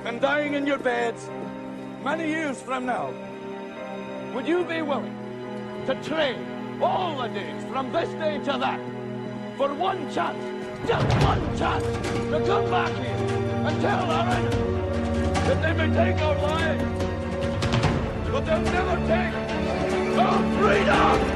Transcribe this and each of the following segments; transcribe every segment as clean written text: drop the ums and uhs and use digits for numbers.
and dying in your beds many years from now, would you be willing to trade all the days from this day to that for one chance, just one chance, to come back here and tell our enemies that they may take our lives, but they'll never take our freedom?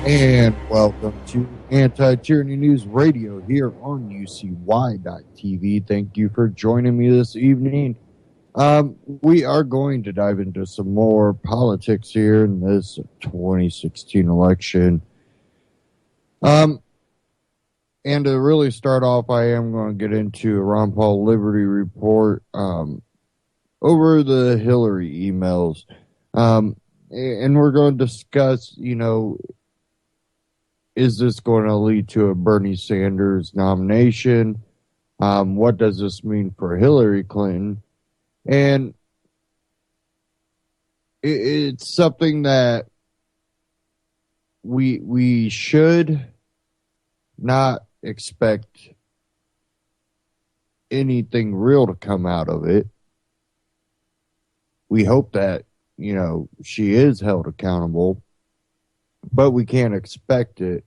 And welcome to Anti-Tyranny News Radio here on UCY.tv. Thank you for joining me this evening. We are going to dive into some more politics here in this 2016 election. And to really start off, I am going to get into a Ron Paul Liberty report over the Hillary emails. And we're going to discuss, is this going to lead to a Bernie Sanders nomination? What does this mean for Hillary Clinton? And it's something that we should not expect anything real to come out of it. We hope that, she is held accountable, but we can't expect it.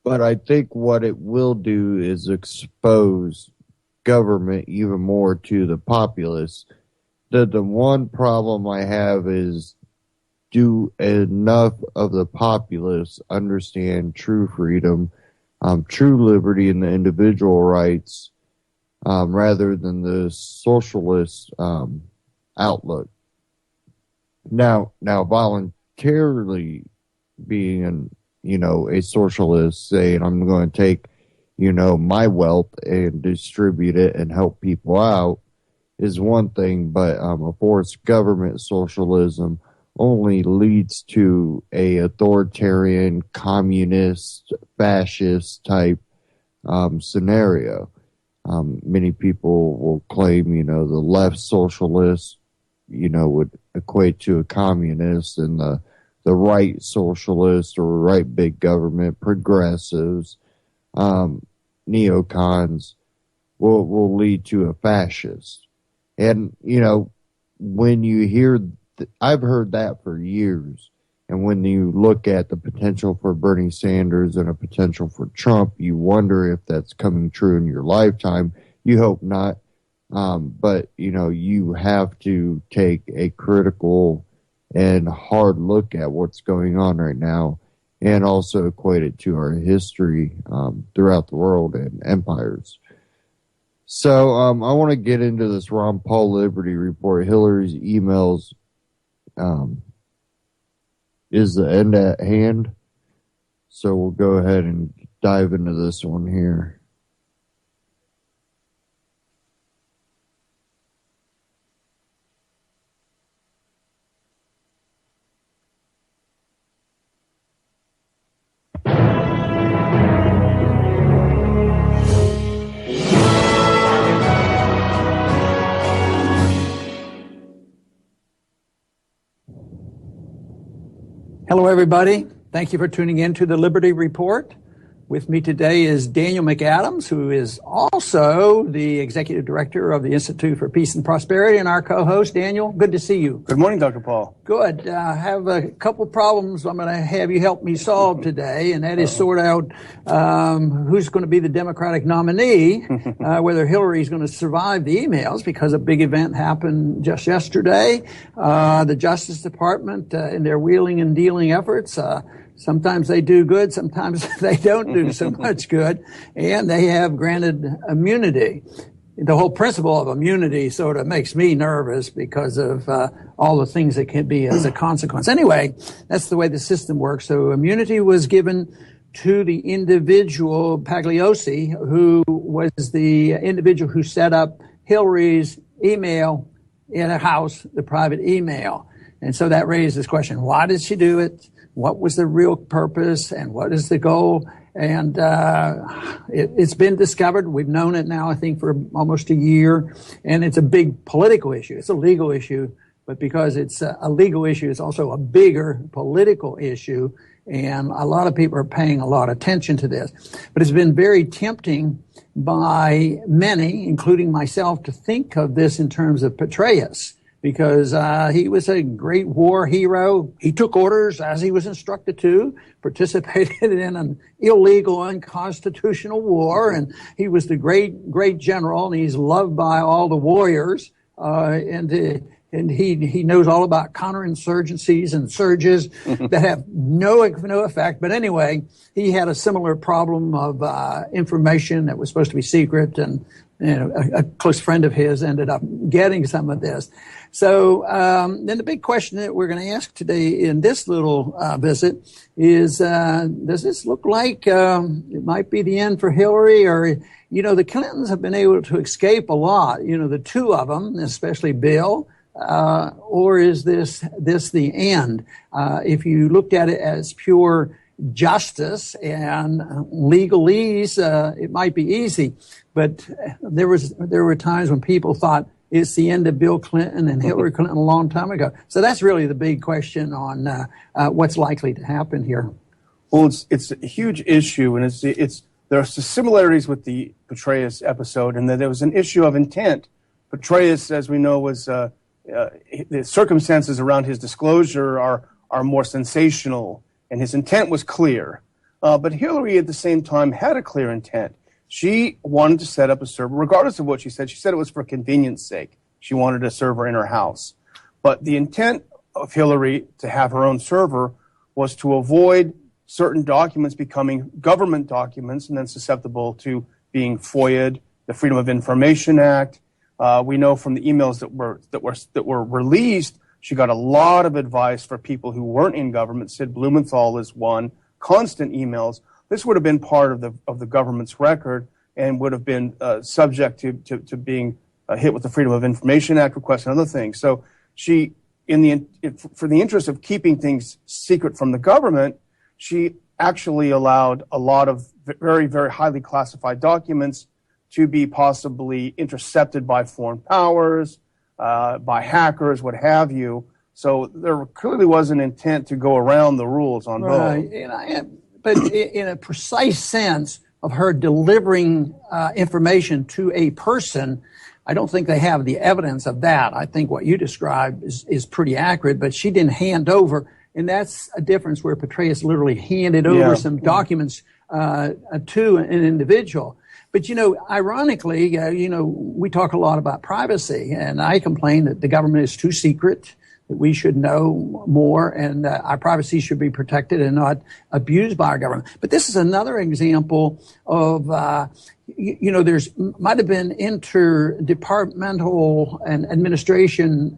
But I think what it will do is expose government even more to the populace. The one problem I have is, do enough of the populace understand true freedom, true liberty, and the individual rights, rather than the socialist outlook. Now, voluntarily being a socialist, saying I'm going to take, my wealth and distribute it and help people out is one thing, but a forced government socialism only leads to a authoritarian, communist, fascist type scenario. Many people will claim, the left socialist, would equate to a communist, and the right socialist or right big government, progressives, neocons will lead to a fascist. And, when you hear, I've heard that for years. And when you look at the potential for Bernie Sanders and a potential for Trump, you wonder if that's coming true in your lifetime. You hope not. But, you have to take a critical and hard look at what's going on right now, and also equate it to our history throughout the world and empires. So I want to get into this Ron Paul Liberty report. Hillary's emails, is the end at hand? So we'll go ahead and dive into this one here. Hello, everybody. Thank you for tuning in to the Liberty Report. With me today is Daniel McAdams, who is also the Executive Director of the Institute for Peace and Prosperity, and our co-host. Daniel, good to see you. Good morning, Dr. Paul. Good. I have a couple problems I'm going to have you help me solve today, and that is sort out who's going to be the Democratic nominee, whether Hillary's going to survive the emails, because a big event happened just yesterday. The Justice Department, in their wheeling and dealing efforts, sometimes they do good, sometimes they don't do so much good, and they have granted immunity. The whole principle of immunity sort of makes me nervous because of all the things that can be as a consequence. Anyway, that's the way the system works. So immunity was given to the individual, Pagliose, who was the individual who set up Hillary's email in a house, the private email. And so that raised this question, why did she do it? What was the real purpose and what is the goal? And it's been discovered. We've known it now, I think, for almost a year. And it's a big political issue. It's a legal issue. But because it's a legal issue, it's also a bigger political issue. And a lot of people are paying a lot of attention to this. But it's been very tempting by many, including myself, to think of this in terms of Petraeus, because he was a great war hero. He took orders as he was instructed to, participated in an illegal, unconstitutional war, and he was the great general, and he's loved by all the warriors, and he knows all about counterinsurgencies and surges that have no effect. But anyway, he had a similar problem of information that was supposed to be secret, and a close friend of his ended up getting some of this. So then the big question that we're going to ask today in this little visit is, does this look like it might be the end for Hillary? Or, the Clintons have been able to escape a lot, the two of them, especially Bill. Or is this the end? If you looked at it as pure justice and legalese, it might be easy. But there were times when people thought it's the end of Bill Clinton and Hillary Clinton a long time ago. So that's really the big question on what's likely to happen here. Well, it's a huge issue, and there are similarities with the Petraeus episode, and that there was an issue of intent. Petraeus, as we know, was the circumstances around his disclosure are more sensational, and his intent was clear. But Hillary, at the same time, had a clear intent. She wanted to set up a server, regardless of what she said. She said it was for convenience sake. She wanted a server in her house. But the intent of Hillary to have her own server was to avoid certain documents becoming government documents and then susceptible to being FOIA'd, the Freedom of Information Act. We know from the emails that were released, she got a lot of advice for people who weren't in government. Sid Blumenthal is one. Constant emails. This would have been part of the government's record and would have been subject to being hit with the Freedom of Information Act request and other things. So she, for the interest of keeping things secret from the government, she actually allowed a lot of very, very highly classified documents to be possibly intercepted by foreign powers, by hackers, what have you. So there clearly was an intent to go around the rules on both. But in a precise sense of her delivering information to a person, I don't think they have the evidence of that. I think what you described is pretty accurate, but she didn't hand over. And that's a difference where Petraeus literally handed over some documents to an individual. But, ironically, we talk a lot about privacy, and I complain that the government is too secret, that we should know more, and our privacy should be protected and not abused by our government. But this is another example of, there's might have been interdepartmental and administration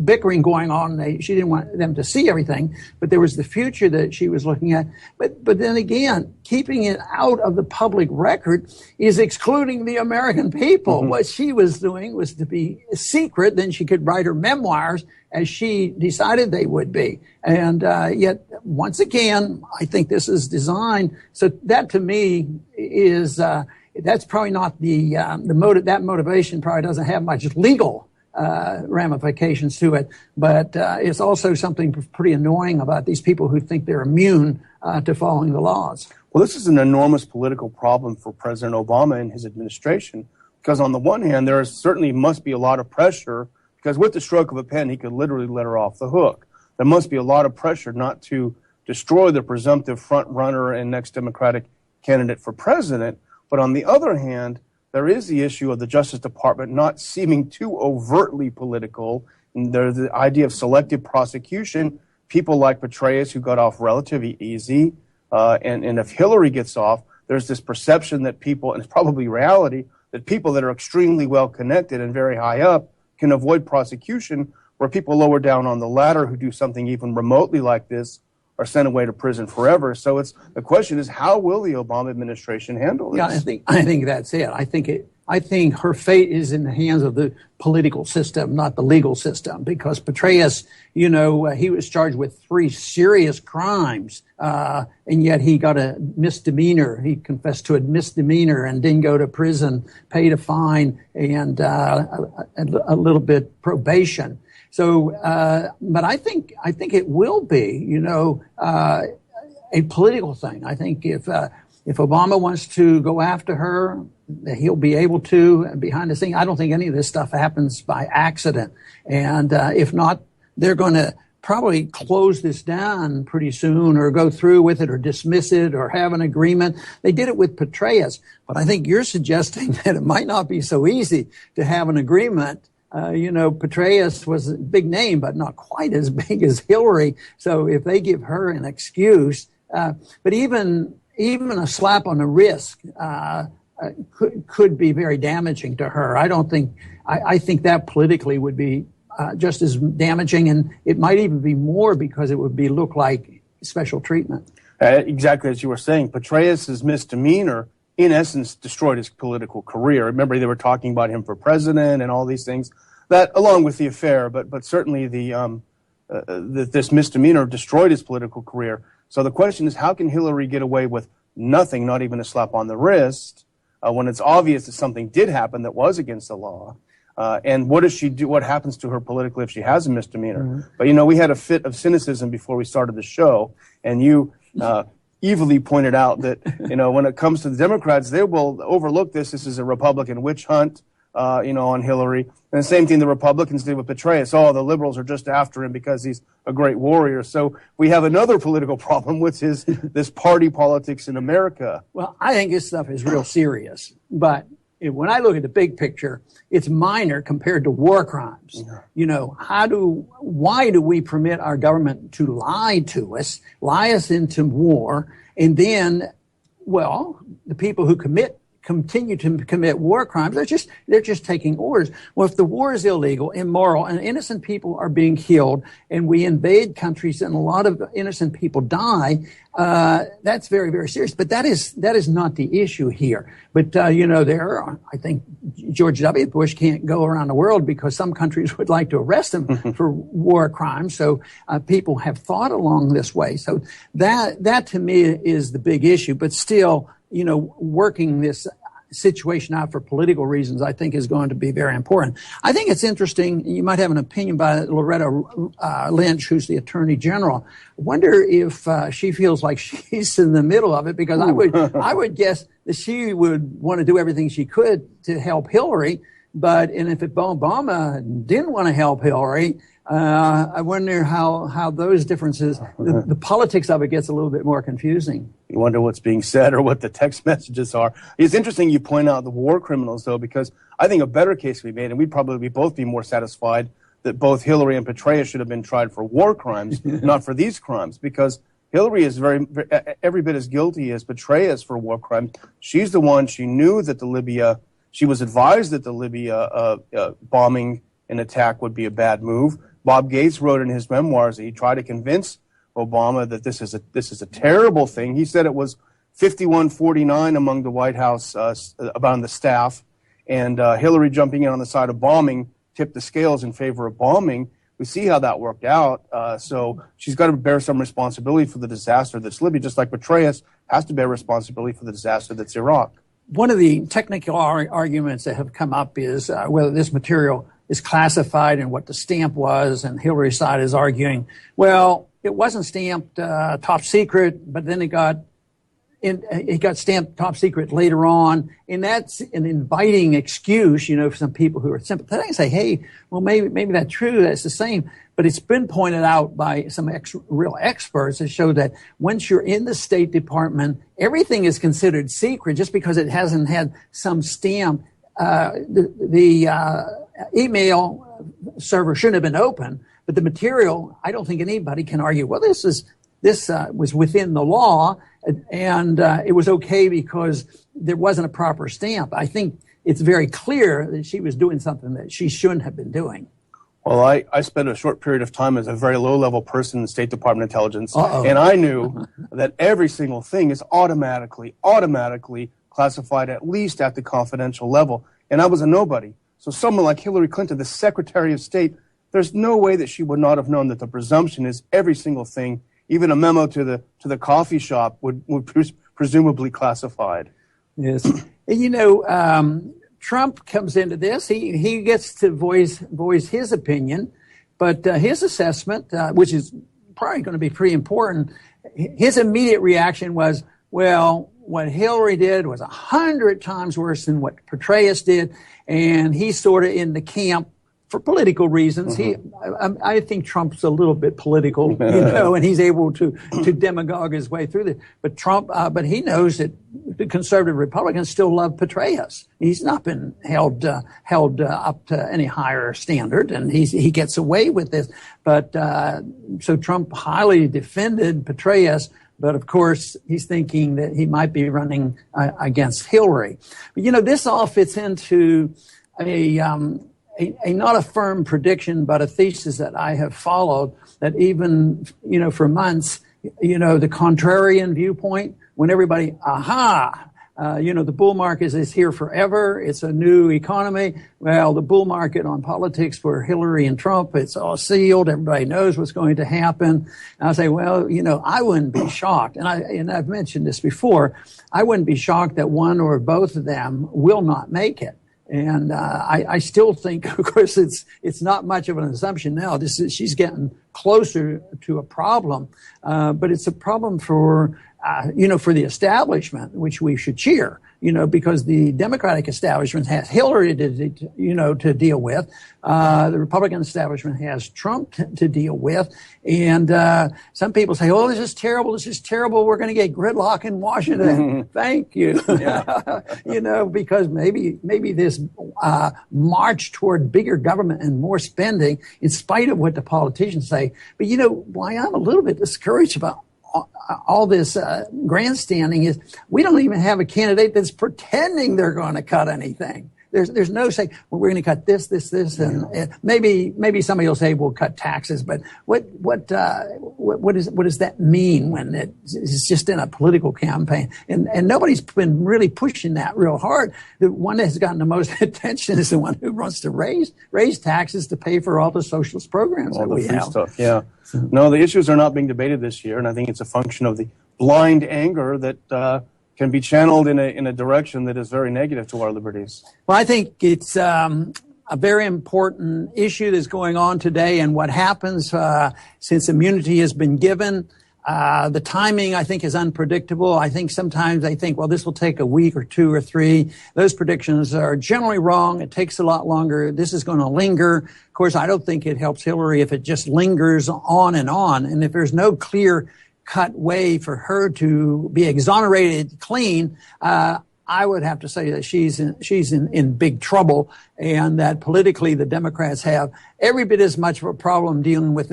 bickering going on. She didn't want them to see everything, but there was the future that she was looking at. But then again, keeping it out of the public record is excluding the American people. Mm-hmm. What she was doing was to be secret. Then she could write her memoirs as she decided they would be. And yet, once again, I think this is designed. So that to me is that's probably not the motive. That motivation probably doesn't have much legal ramifications to it. But it's also something pretty annoying about these people who think they're immune to following the laws. Well, this is an enormous political problem for President Obama and his administration, because on the one hand, there certainly must be a lot of pressure, because with the stroke of a pen, he could literally let her off the hook. There must be a lot of pressure not to destroy the presumptive front runner and next Democratic candidate for president. But on the other hand, there is the issue of the Justice Department not seeming too overtly political. And there's the idea of selective prosecution, people like Petraeus who got off relatively easy. And if Hillary gets off, there's this perception that people, and it's probably reality, that people that are extremely well connected and very high up can avoid prosecution, where people lower down on the ladder who do something even remotely like this are sent away to prison forever. So the question is, how will the Obama administration handle this? Yeah, I think that's it. I think her fate is in the hands of the political system, not the legal system, because Petraeus, he was charged with 3 serious crimes, and yet he got a misdemeanor. He confessed to a misdemeanor and didn't go to prison, paid a fine, and a little bit probation. So, but I think it will be, a political thing. I think if Obama wants to go after her, he'll be able to behind the scenes. I don't think any of this stuff happens by accident. And if not, they're going to probably close this down pretty soon, or go through with it, or dismiss it, or have an agreement. They did it with Petraeus, but I think you're suggesting that it might not be so easy to have an agreement. Petraeus was a big name, but not quite as big as Hillary. So if they give her an excuse, but even a slap on the wrist could be very damaging to her. I think that politically would be just as damaging, and it might even be more, because it would look like special treatment. Exactly as you were saying, Petraeus' misdemeanor in essence destroyed his political career. Remember, they were talking about him for president and all these things. That, along with the affair, but certainly this misdemeanor destroyed his political career. So the question is, how can Hillary get away with nothing, not even a slap on the wrist, when it's obvious that something did happen that was against the law? And what does she do? What happens to her politically if she has a misdemeanor? Mm-hmm. But we had a fit of cynicism before we started the show, and you evilly pointed out that when it comes to the Democrats, they will overlook this. This is a Republican witch hunt, on Hillary. And the same thing the Republicans did with Petraeus. Oh, the liberals are just after him because he's a great warrior. So we have another political problem, which is this party politics in America. Well, I think this stuff is real serious. But when I look at the big picture, it's minor compared to war crimes. Yeah. Why do we permit our government to lie to us, lie us into war, and then, the people who continue to commit war crimes, they're just taking orders. Well, if the war is illegal, immoral, and innocent people are being killed, and we invade countries and a lot of innocent people die, that's very, very serious. But that is not the issue here. But I think George W. Bush can't go around the world because some countries would like to arrest him for war crimes. So people have thought along this way. So that to me is the big issue. But still, working this situation out for political reasons, I think is going to be very important. I think it's interesting. You might have an opinion by Loretta Lynch, who's the Attorney General. I wonder if she feels like she's in the middle of it, because I would guess that she would want to do everything she could to help Hillary. But if Obama didn't want to help Hillary, I wonder how those differences, the politics of it gets a little bit more confusing. You wonder what's being said or what the text messages are. It's interesting you point out the war criminals, though, because I think a better case we made, and we'd probably both be more satisfied that both Hillary and Petraeus should have been tried for war crimes, not for these crimes, because Hillary is every bit as guilty as Petraeus for war crimes. She's the one, she knew that she was advised that the Libya bombing and attack would be a bad move. Bob Gates wrote in his memoirs that he tried to convince Obama that this is a terrible thing. He said it was 51-49 among the White House about the staff, and Hillary jumping in on the side of bombing tipped the scales in favor of bombing. We see how that worked out. So she's got to bear some responsibility for the disaster that's Libya, just like Petraeus has to bear responsibility for the disaster that's Iraq. One of the technical arguments that have come up is whether this material is classified and what the stamp was, and Hillary's side is arguing, well, it wasn't stamped top secret, but then it got stamped top secret later on, and that's an inviting excuse, for some people who are sympathetic and say, hey, well, maybe that's true, that's the same. But it's been pointed out by some real experts that show that once you're in the State Department, everything is considered secret just because it hasn't had some stamp. The email server shouldn't have been open, but the material, I don't think anybody can argue, well, this was within the law, and it was okay because there wasn't a proper stamp. I think it's very clear that she was doing something that she shouldn't have been doing. Well, I spent a short period of time as a very low-level person in the State Department intelligence, and I knew that every single thing is automatically classified, at least at the confidential level. And I was a nobody. So someone like Hillary Clinton, the Secretary of State, there's no way that she would not have known that the presumption is every single thing, even a memo to the coffee shop, would presumably classified. Yes. And Trump comes into this. He gets to voice his opinion, but his assessment, which is probably going to be pretty important, his immediate reaction was, well, what Hillary did was 100 times worse than what Petraeus did, and he's sort of in the camp for political reasons. I think Trump's a little bit political, and he's able to demagogue his way through this. But he knows that the conservative Republicans still love Petraeus. He's not been held up to any higher standard, and he gets away with this. But so Trump highly defended Petraeus. But of course, he's thinking that he might be running against Hillary. But this all fits into a not a firm prediction, but a thesis that I have followed, that even, for months, the contrarian viewpoint, when everybody, the bull market is here forever. It's a new economy. Well, the bull market on politics for Hillary and Trump, it's all sealed. Everybody knows what's going to happen. And I say, well, I wouldn't be shocked. And I've mentioned this before. I wouldn't be shocked that one or both of them will not make it. And I still think, of course, it's not much of an assumption now. She's getting closer to a problem, but it's a problem for the establishment, which we should cheer. Because the Democratic establishment has Hillary to deal with. The Republican establishment has Trump to deal with. And some people say, oh, this is terrible. We're going to get gridlock in Washington. Thank you. Yeah. Because maybe this march toward bigger government and more spending, in spite of what the politicians say. But why I'm a little bit discouraged about all this grandstanding is we don't even have a candidate that's pretending they're going to cut anything. There's no saying, well, we're going to cut this, and maybe somebody will say we'll cut taxes. But what does that mean when it's just in a political campaign? And nobody's been really pushing that real hard. The one that's gotten the most attention is the one who wants to raise taxes to pay for all the socialist programs that we have. Stuff, yeah. No, the issues are not being debated this year, and I think it's a function of the blind anger that can be channeled in a direction that is very negative to our liberties. Well, I think it's a very important issue that's going on today, and what happens since immunity has been given. The timing, I think, is unpredictable. I think sometimes well, this will take a week or two or three. Those predictions are generally wrong. It takes a lot longer. This is going to linger. Of course, I don't think it helps Hillary if it just lingers on. And if there's no clear-cut way for her to be exonerated clean, I would have to say that she's in big trouble, and that politically the Democrats have every bit as much of a problem dealing with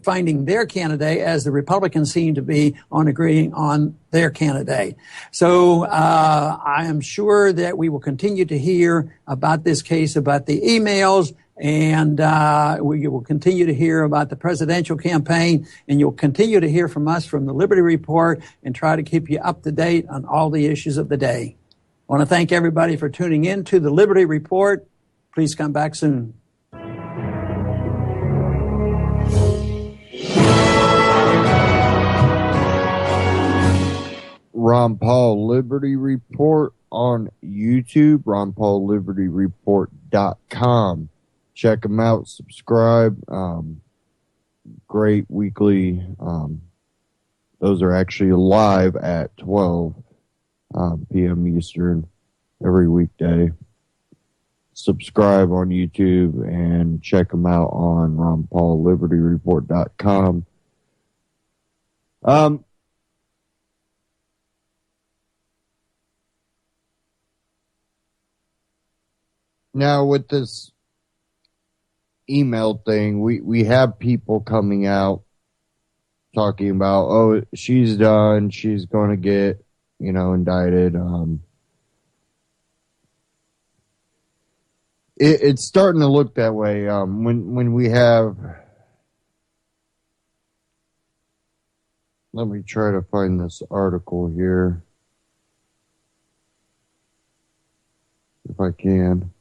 finding their candidate as the Republicans seem to be on agreeing on their candidate. So I am sure that we will continue to hear about this case, about the emails, and we will continue to hear about the presidential campaign, and you'll continue to hear from us from the Liberty Report and try to keep you up to date on all the issues of the day. I want to thank everybody for tuning in to the Liberty Report. Please come back soon. Ron Paul Liberty Report on YouTube, RonPaulLibertyReport.com. check them out, subscribe. Great weekly. Those are actually live at 12 p.m. Eastern every weekday. Subscribe on YouTube and check them out on RonPaulLibertyReport.com. Now with this email thing, we have people coming out talking about, oh, she's done, she's going to get, indicted. It's starting to look that way. When we have, let me try to find this article here, if I can.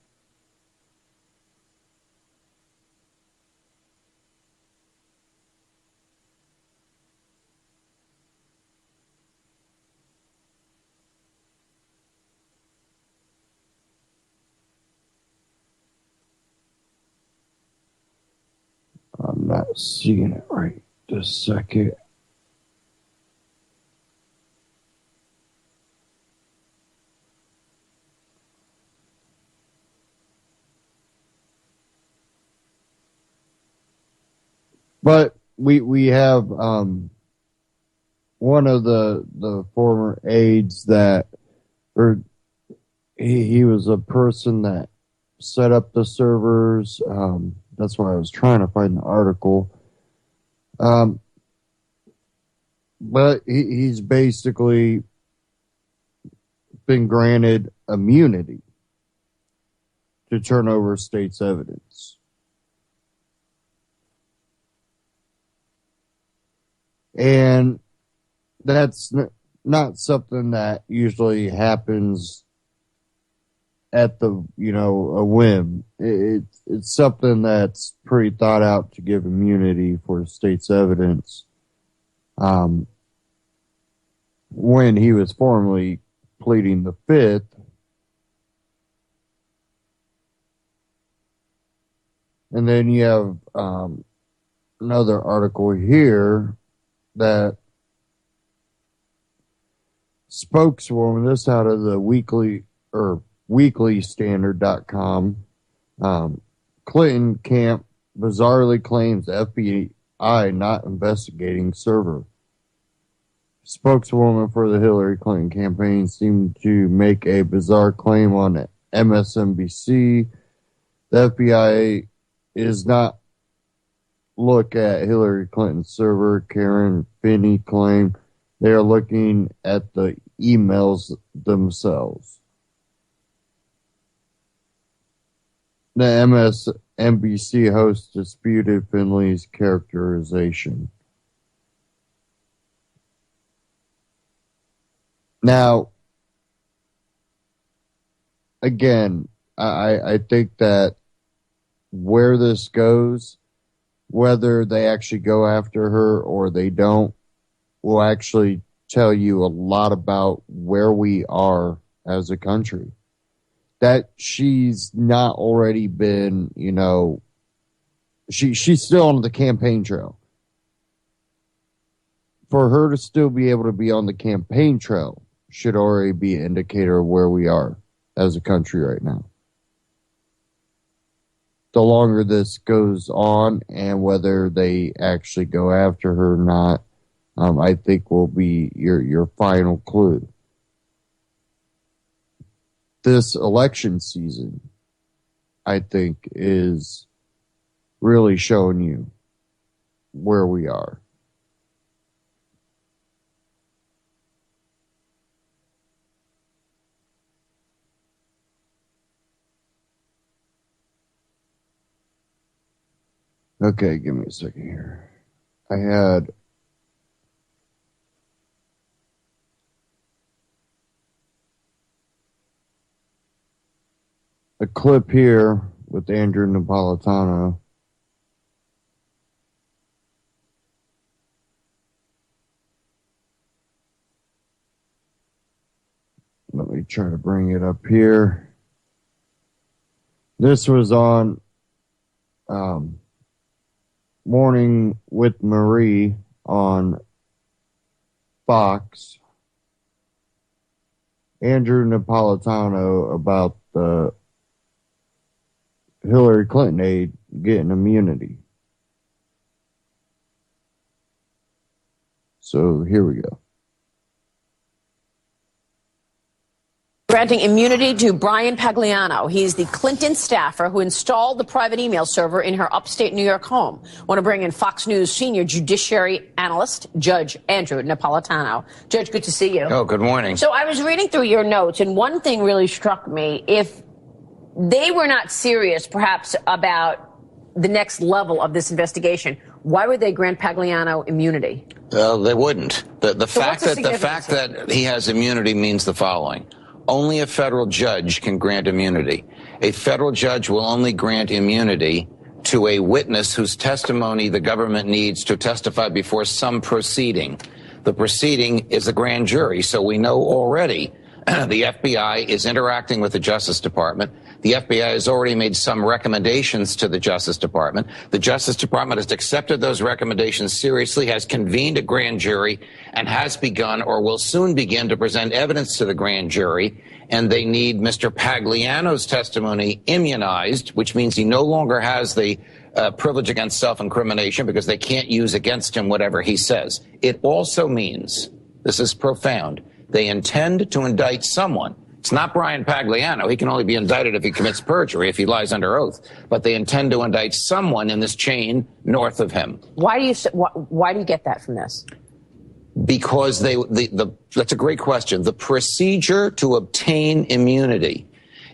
I'm not seeing it right this second. But we have one of the former aides that, or he was a person that set up the servers. That's why I was trying to find the article. But he's basically been granted immunity to turn over state's evidence. And that's not something that usually happens at the, a whim. It's something that's pretty thought out to give immunity for state's evidence. When he was formerly pleading the fifth, and then you have another article here that spokeswoman, this out of the weeklystandard.com. Clinton camp bizarrely claims FBI not investigating server. Spokeswoman for the Hillary Clinton campaign seemed to make a bizarre claim on MSNBC. The FBI is not look at Hillary Clinton's server. Karen Finney claimed they are looking at the emails themselves. The MSNBC host disputed Finley's characterization. Now, again, I think that where this goes, whether they actually go after her or they don't, will actually tell you a lot about where we are as a country. That she's not already been, she's still on the campaign trail. For her to still be able to be on the campaign trail should already be an indicator of where we are as a country right now. The longer this goes on and whether they actually go after her or not, I think will be your final clue. This election season, I think, is really showing you where we are. Okay, give me a second here. I had a clip here with Andrew Napolitano. Let me try to bring it up here. This was on Morning with Marie on Fox, Andrew Napolitano about the Hillary Clinton aide getting immunity. So here we go. Granting immunity to Brian Pagliano. He's the Clinton staffer who installed the private email server in her upstate New York home. Want to bring in Fox News senior judiciary analyst, Judge Andrew Napolitano. Judge, good to see you. Oh, good morning. So I was reading through your notes, and one thing really struck me. If they were not serious, perhaps, about the next level of this investigation, why would they grant Pagliano immunity? They wouldn't. The fact that he has immunity means the following. Only a federal judge can grant immunity. A federal judge will only grant immunity to a witness whose testimony the government needs to testify before some proceeding. The proceeding is a grand jury, so we know already the FBI is interacting with the Justice Department. The FBI has already made some recommendations to the Justice Department. The Justice Department has accepted those recommendations seriously, has convened a grand jury, and has begun or will soon begin to present evidence to the grand jury. And they need Mr. Pagliano's testimony immunized, which means he no longer has the privilege against self-incrimination because they can't use against him whatever he says. It also means, this is profound, they intend to indict someone. It's not Brian Pagliano. He can only be indicted if he commits perjury, if he lies under oath. But they intend to indict someone in this chain north of him. Why do you get that from this? Because that's a great question. The procedure to obtain immunity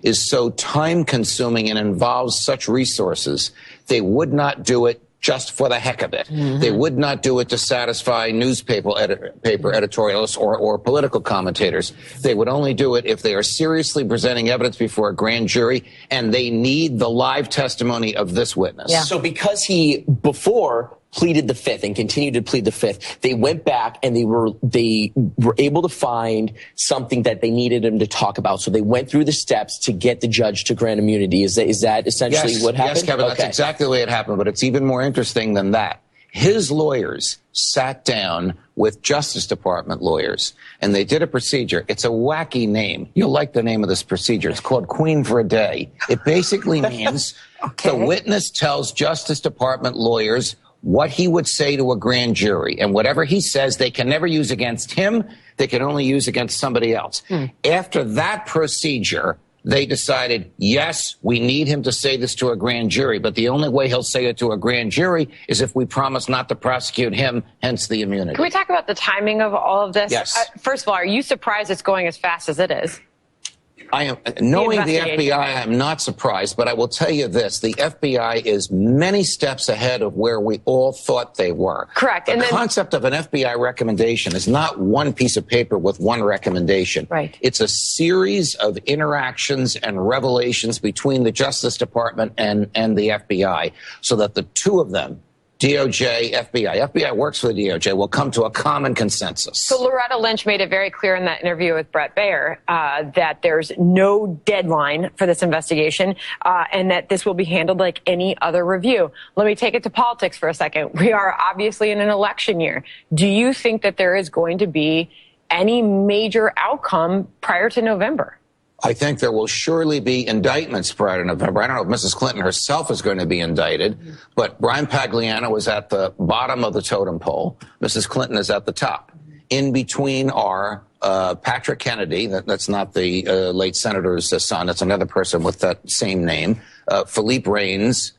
is so time-consuming and involves such resources, they would not do it just for the heck of it. Mm-hmm. They would not do it to satisfy newspaper editorialists or political commentators. They would only do it if they are seriously presenting evidence before a grand jury and they need the live testimony of this witness. Yeah. So because he before pleaded the fifth and continued to plead the fifth, they went back and they were able to find something that they needed him to talk about. So they went through the steps to get the judge to grant immunity. Is that essentially what happened? Yes, Kevin, that's exactly the way it happened, but it's even more interesting than that. His lawyers sat down with Justice Department lawyers, and they did a procedure. It's a wacky name. You'll like the name of this procedure. It's called Queen for a Day. It basically means the witness tells Justice Department lawyers what he would say to a grand jury. And whatever he says, they can never use against him. They can only use against somebody else. After that procedure, they decided, yes, we need him to say this to a grand jury, but the only way he'll say it to a grand jury is if we promise not to prosecute him, hence the immunity. Can we talk about the timing of all of this? Yes. First of all, are you surprised it's going as fast as it is? I am, knowing the FBI, I'm not surprised, but I will tell you this. The FBI is many steps ahead of where we all thought they were. Correct. The concept of an FBI recommendation is not one piece of paper with one recommendation. Right. It's a series of interactions and revelations between the Justice Department and the FBI so that the two of them, DOJ, FBI works for the DOJ, will come to a common consensus. So Loretta Lynch made it very clear in that interview with Brett Baer that there's no deadline for this investigation and that this will be handled like any other review. Let me take it to politics for a second. We are obviously in an election year. Do you think that there is going to be any major outcome prior to November? I think there will surely be indictments prior to November. I don't know if Mrs. Clinton herself is going to be indicted, but Brian Pagliano is at the bottom of the totem pole. Mrs. Clinton is at the top. In between are Patrick Kennedy, that's not the late senator's son, that's another person with that same name, Philippe Reines.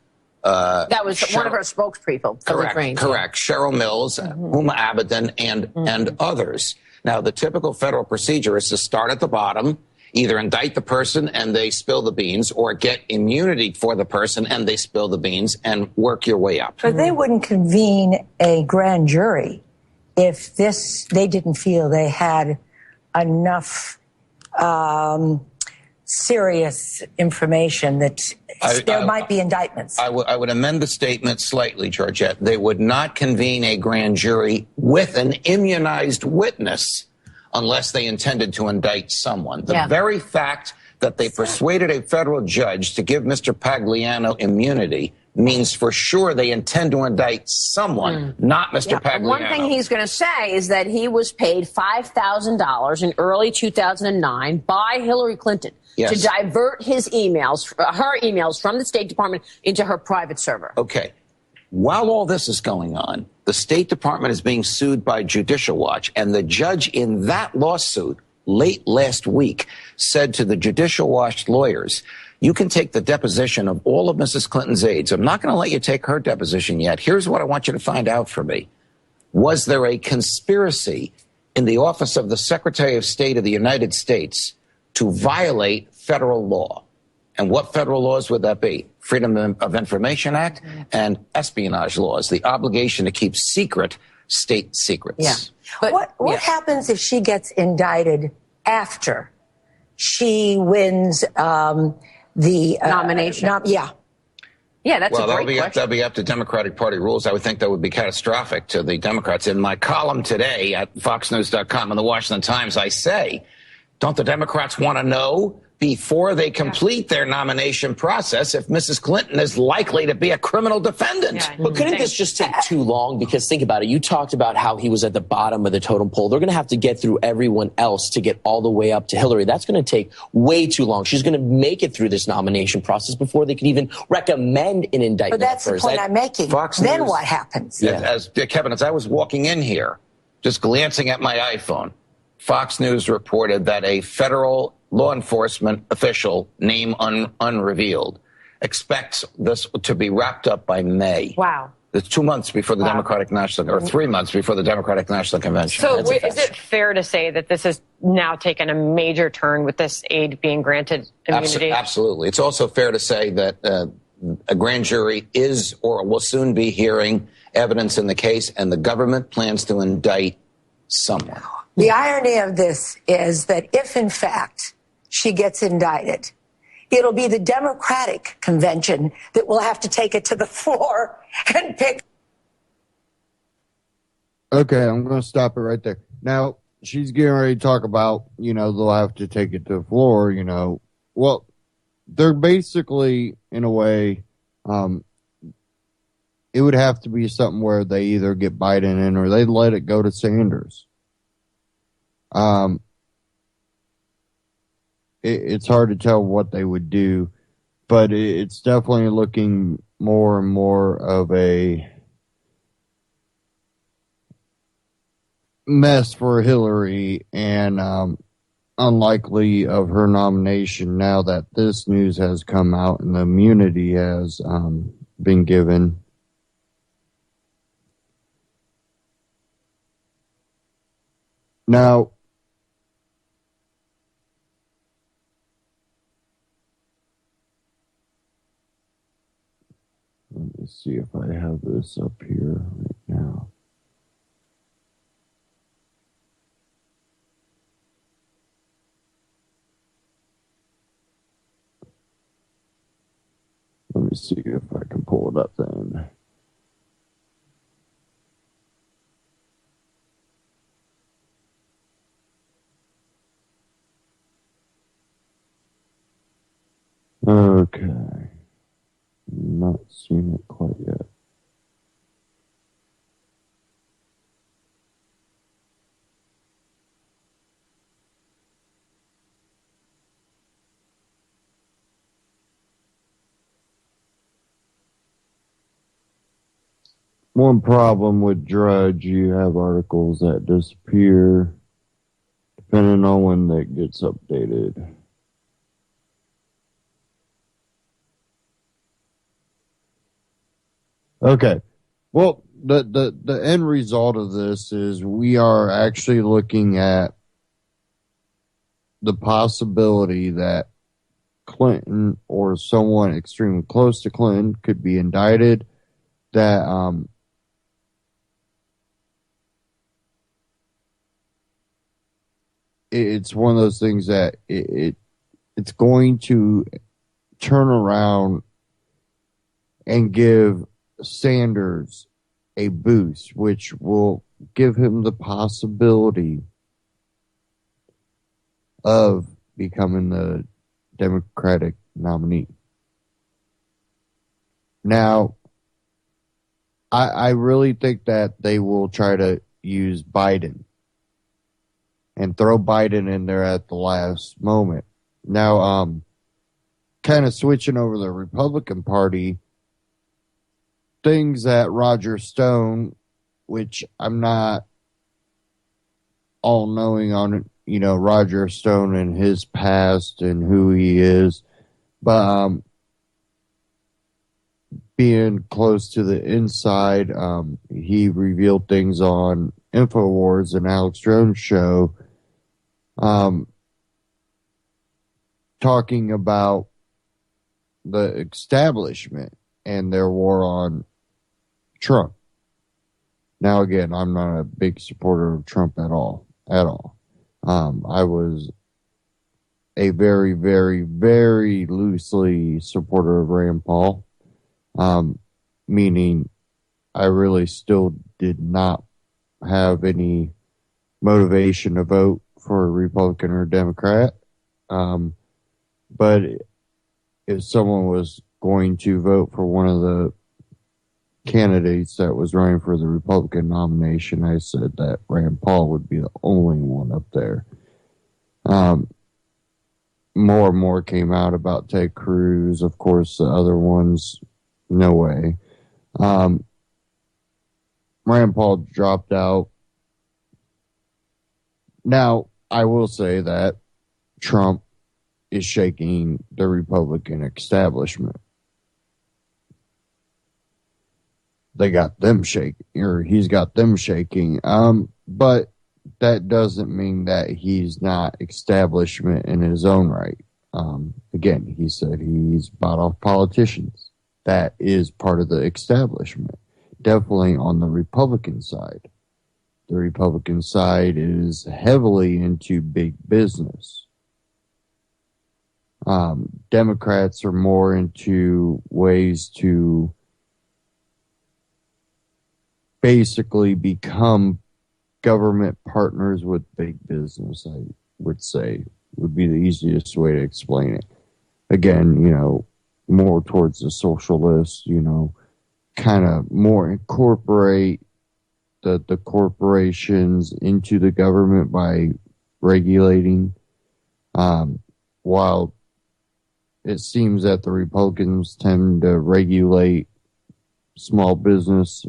That was one of her spokespeople. Correct. Cheryl Mills, Huma Abedin, and others. Now, the typical federal procedure is to start at the bottom, either indict the person and they spill the beans, or get immunity for the person and they spill the beans, and work your way up. But they wouldn't convene a grand jury if they didn't feel they had enough serious information that there might be indictments. I would amend the statement slightly, Georgette. They would not convene a grand jury with an immunized witness unless they intended to indict someone. The very fact that they persuaded a federal judge to give Mr. Pagliano immunity means for sure they intend to indict someone, not Mr. Pagliano. One thing he's going to say is that he was paid $5,000 in early 2009 by Hillary Clinton to divert his emails, her emails from the State Department into her private server. Okay. While all this is going on, the State Department is being sued by Judicial Watch, and the judge in that lawsuit late last week said to the Judicial Watch lawyers, you can take the deposition of all of Mrs. Clinton's aides. I'm not going to let you take her deposition yet. Here's what I want you to find out for me. Was there a conspiracy in the office of the Secretary of State of the United States to violate federal law? And what federal laws would that be? Freedom of Information Act and espionage laws, the obligation to keep secret state secrets. Yeah. But what happens if she gets indicted after she wins the nomination? Yeah, that's a great question. That'll be up to Democratic Party rules. I would think that would be catastrophic to the Democrats. In my column today at foxnews.com and the Washington Times, I say, don't the Democrats want to know before they complete their nomination process if Mrs. Clinton is likely to be a criminal defendant? But couldn't this just take too long? Because think about it. You talked about how he was at the bottom of the totem pole. They're going to have to get through everyone else to get all the way up to Hillary. That's going to take way too long. She's going to make it through this nomination process before they can even recommend an indictment. But that's the point I'm making. Then what happens? Kevin, as I was walking in here, just glancing at my iPhone, Fox News reported that a federal law enforcement official, name unrevealed, expects this to be wrapped up by May. Wow. It's 2 months before the Democratic National, or 3 months before the Democratic National Convention. So is it fair to say that this has now taken a major turn with this aide being granted immunity? Absolutely. It's also fair to say that a grand jury is or will soon be hearing evidence in the case, and the government plans to indict someone. The irony of this is that if, in fact, she gets indicted, it'll be the Democratic convention that will have to take it to the floor and pick. Okay, I'm going to stop it right there. Now, she's getting ready to talk about, they'll have to take it to the floor, Well, they're basically, in a way, it would have to be something where they either get Biden in or they let it go to Sanders. It's hard to tell what they would do, but it's definitely looking more and more of a mess for Hillary and unlikely of her nomination now that this news has come out and the immunity has been given. Now, let me see if I have this up here right now. Let me see if I can pull it up then. Okay. Not seen it quite yet. One problem with Drudge, you have articles that disappear depending on when that gets updated. Okay. Well, the end result of this is we are actually looking at the possibility that Clinton or someone extremely close to Clinton could be indicted, that it's one of those things that it's going to turn around and give Sanders a boost, which will give him the possibility of becoming the Democratic nominee. Now, I really think that they will try to use Biden and throw Biden in there at the last moment. Now, kind of switching over the Republican Party, things that Roger Stone, which I'm not all knowing on, Roger Stone and his past and who he is, but being close to the inside, he revealed things on InfoWars and Alex Jones' show, talking about the establishment and their war on Trump. Now, again, I'm not a big supporter of Trump at all. I was a very, very, very loosely supporter of Rand Paul, meaning I really still did not have any motivation to vote for a Republican or Democrat. But if someone was going to vote for one of the candidates that was running for the Republican nomination, I said that Rand Paul would be the only one up there. More and more came out about Ted Cruz. Of course, the other ones, no way. Rand Paul dropped out. Now, I will say that Trump is shaking the Republican establishment. They got them shaking, or he's got them shaking. But that doesn't mean that he's not establishment in his own right. Again, he said he's bought off politicians. That is part of the establishment. Definitely on the Republican side. The Republican side is heavily into big business. Democrats are more into ways to basically become government partners with big business, I would say, would be the easiest way to explain it. Again, more towards the socialist, kind of more incorporate the corporations into the government by regulating, while it seems that the Republicans tend to regulate small business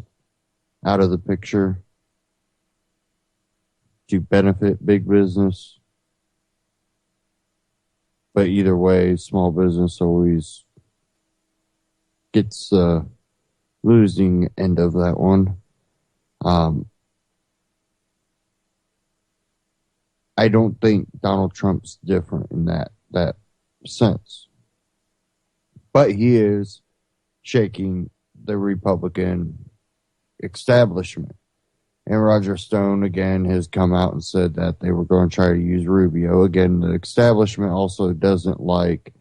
out of the picture to benefit big business. But either way, small business always gets the losing end of that one. I don't think Donald Trump's different in that sense. But he is shaking the Republican establishment. And Roger Stone, again, has come out and said that they were going to try to use Rubio. Again, the establishment also doesn't like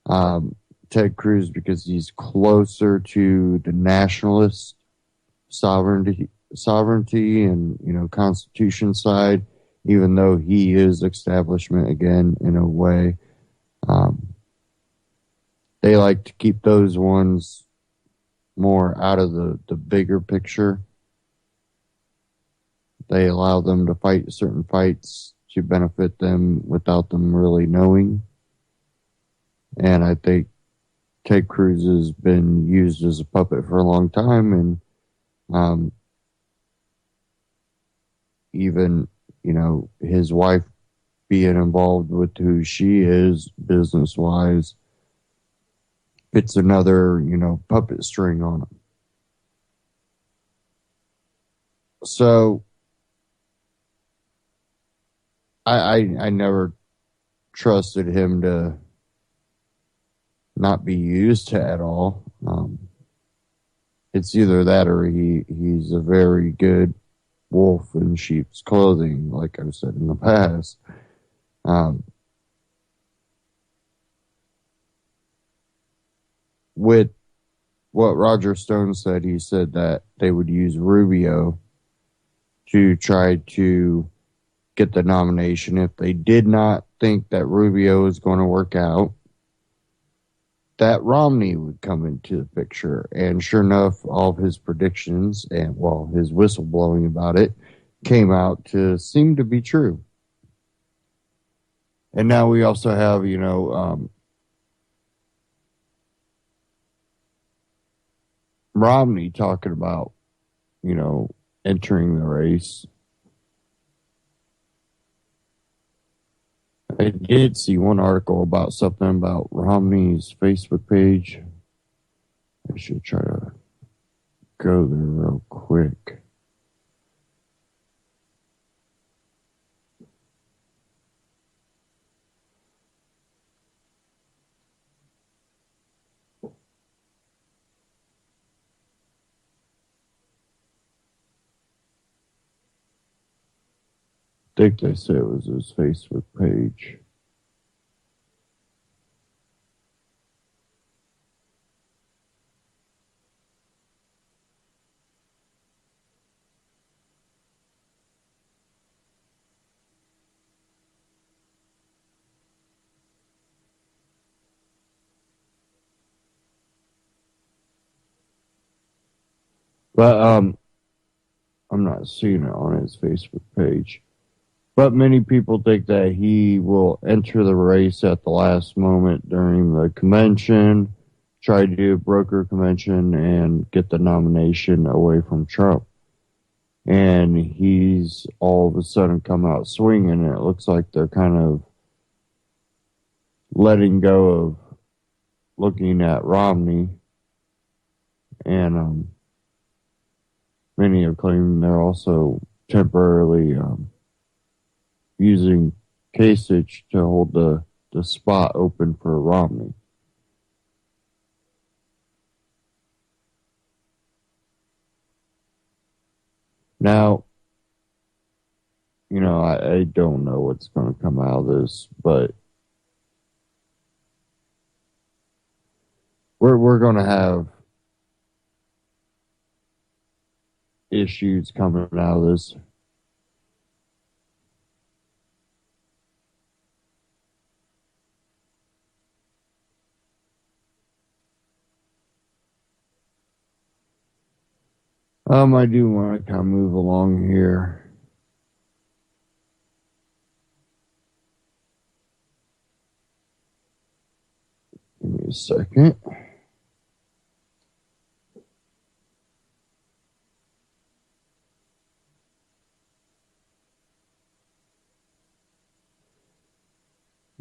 Ted Cruz because he's closer to the nationalist sovereignty and, Constitution side, even though he is establishment, again, in a way. They like to keep those ones more out of the bigger picture. They allow them to fight certain fights to benefit them without them really knowing. And I think Ted Cruz has been used as a puppet for a long time. And even, his wife being involved with who she is business-wise, it's another, puppet string on him. So I never trusted him to not be used at all. It's either that or he's a very good wolf in sheep's clothing, like I've said in the past. With what Roger Stone said, he said that they would use Rubio to try to get the nomination. If they did not think that Rubio was going to work out, that Romney would come into the picture. And sure enough, all of his predictions and, well, his whistleblowing about it came out to seem to be true. And now we also have, Romney talking about, entering the race. I did see one article about something about Romney's Facebook page. I should try to go there real quick. I think they said it was his Facebook page. But I'm not seeing it on his Facebook page. But many people think that he will enter the race at the last moment during the convention, try to do a broker convention, and get the nomination away from Trump. And he's all of a sudden come out swinging, and it looks like they're kind of letting go of looking at Romney. And many are claiming they're also temporarily using Kasich to hold the spot open for Romney. Now, I don't know what's going to come out of this, but we're going to have issues coming out of this. I do want to kind of move along here. Give me a second.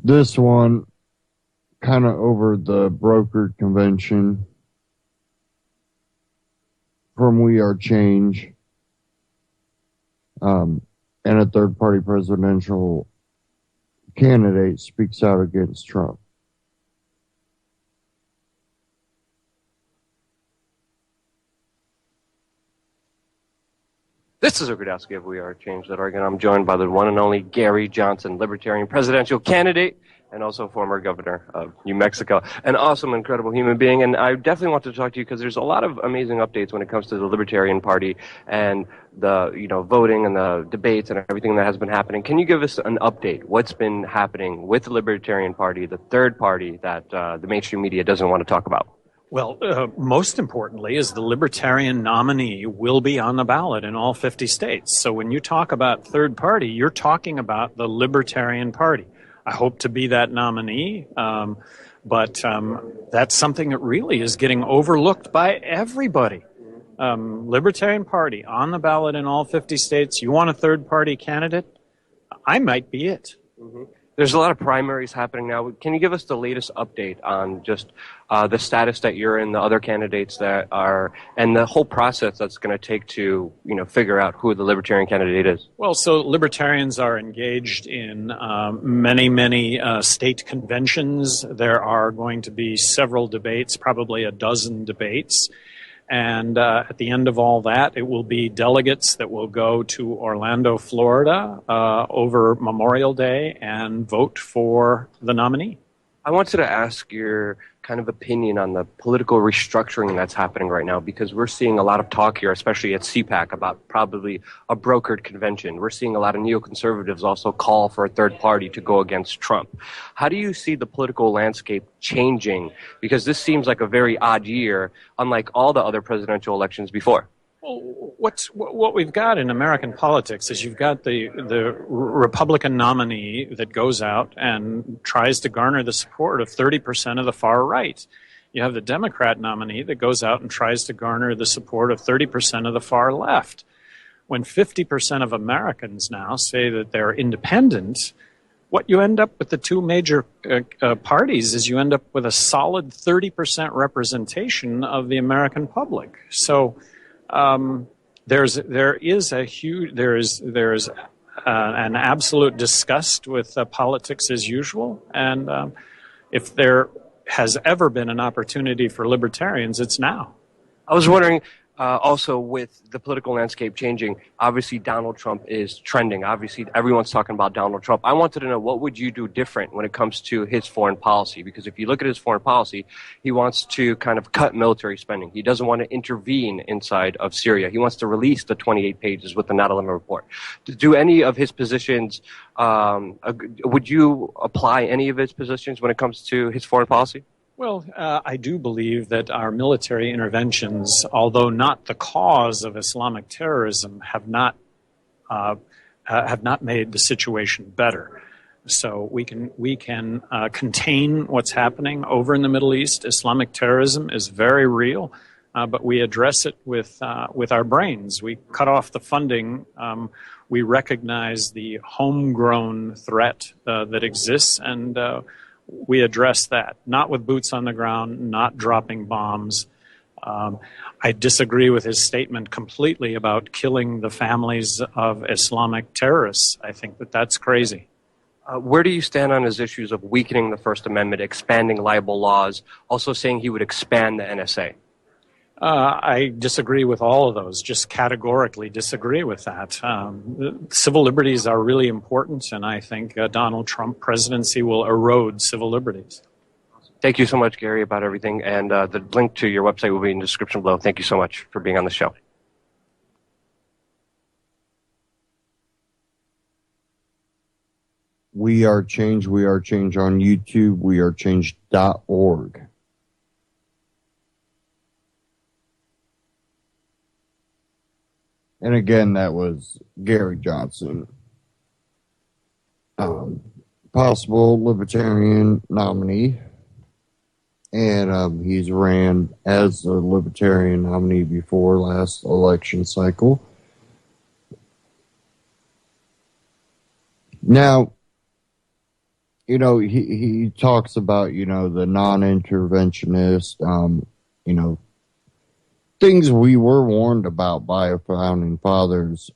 This one, kind of over the brokered convention from We Are Change, and a third-party presidential candidate speaks out against Trump. This is Gradowski of We Are Change.org, and I'm joined by the one and only Gary Johnson, Libertarian presidential candidate and also former governor of New Mexico. An awesome, incredible human being, and I definitely want to talk to you because there's a lot of amazing updates when it comes to the Libertarian Party and the voting and the debates and everything that has been happening. Can you give us an update? What's been happening with the Libertarian Party, the third party that the mainstream media doesn't want to talk about? Well, most importantly is the Libertarian nominee will be on the ballot in all 50 states. So when you talk about third party, you're talking about the Libertarian Party. I hope to be that nominee, but that's something that really is getting overlooked by everybody. Libertarian Party on the ballot in all 50 states. You want a third party candidate? I might be it. Mm-hmm. There's a lot of primaries happening now. Can you give us the latest update on just the status that you're in, the other candidates that are, and the whole process that's going to take to, figure out who the Libertarian candidate is? Well, so Libertarians are engaged in many state conventions. There are going to be several debates, probably a dozen debates. And at the end of all that, it will be delegates that will go to Orlando, Florida over Memorial Day and vote for the nominee. I wanted to ask your kind of opinion on the political restructuring that's happening right now, because we're seeing a lot of talk here, especially at CPAC, about probably a brokered convention. We're seeing a lot of neoconservatives also call for a third party to go against Trump. How do you see the political landscape changing? Because this seems like a very odd year, unlike all the other presidential elections before. Well, what we've got in American politics is you've got the Republican nominee that goes out and tries to garner the support of 30% of the far right. You have the Democrat nominee that goes out and tries to garner the support of 30% of the far left. When 50% of Americans now say that they're independent, what you end up with the two major parties is you end up with a solid 30% representation of the American public. So there's an absolute disgust with politics as usual, and if there has ever been an opportunity for libertarians, it's now. I was wondering, also with the political landscape changing, obviously Donald Trump is trending. Obviously everyone's talking about Donald Trump. I wanted to know, what would you do different when it comes to his foreign policy? Because if you look at his foreign policy, he wants to kind of cut military spending. He doesn't want to intervene inside of Syria. He wants to release the 28 pages with the 9/11 report. Do any of his positions, would you apply any of his positions when it comes to his foreign policy? Well, I do believe that our military interventions, although not the cause of Islamic terrorism, have not made the situation better. So we can contain what's happening over in the Middle East. Islamic terrorism is very real, but we address it with our brains. We cut off the funding. We recognize the homegrown threat that exists, and we address that, not with boots on the ground, not dropping bombs. I disagree with his statement completely about killing the families of Islamic terrorists. I think that that's crazy. Where do you stand on his issues of weakening the First Amendment, expanding libel laws, also saying he would expand the NSA? I disagree with all of those, just categorically disagree with that. Civil liberties are really important, and I think Donald Trump presidency will erode civil liberties. Thank you so much, Gary, about everything, and the link to your website will be in the description below. Thank you so much for being on the show. We Are Change on YouTube, wearechange.org. And again, that was Gary Johnson, possible Libertarian nominee. And he's ran as a Libertarian nominee before last election cycle. Now, you know, he talks about, you know, the non-interventionist, you know, things we were warned about by our founding fathers,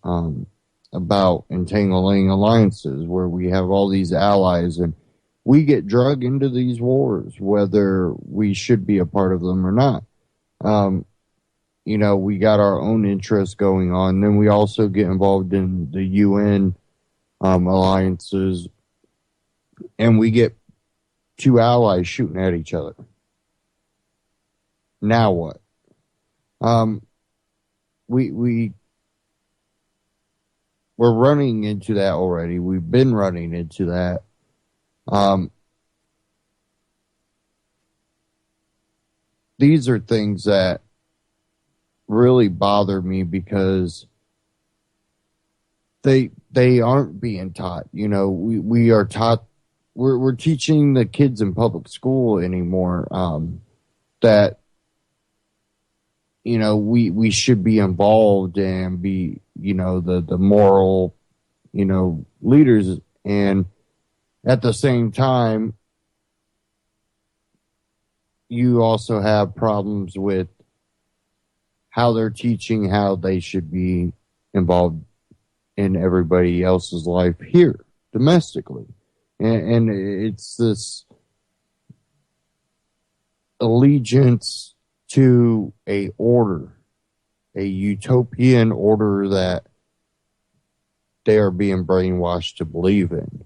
about entangling alliances where we have all these allies and we get drug into these wars, whether we should be a part of them or not. You know, we got our own interests going on. Then we also get involved in the UN alliances, and we get two allies shooting at each other. Now what? We're running into that already. We've been running into that. These are things that really bother me because they aren't being taught. You know, we are taught, we're teaching the kids in public school anymore, that, you know, we should be involved and be, you know, the moral, you know, leaders. And at the same time, you also have problems with how they're teaching how they should be involved in everybody else's life here domestically. And it's this allegiance to a order, a utopian order that they are being brainwashed to believe in.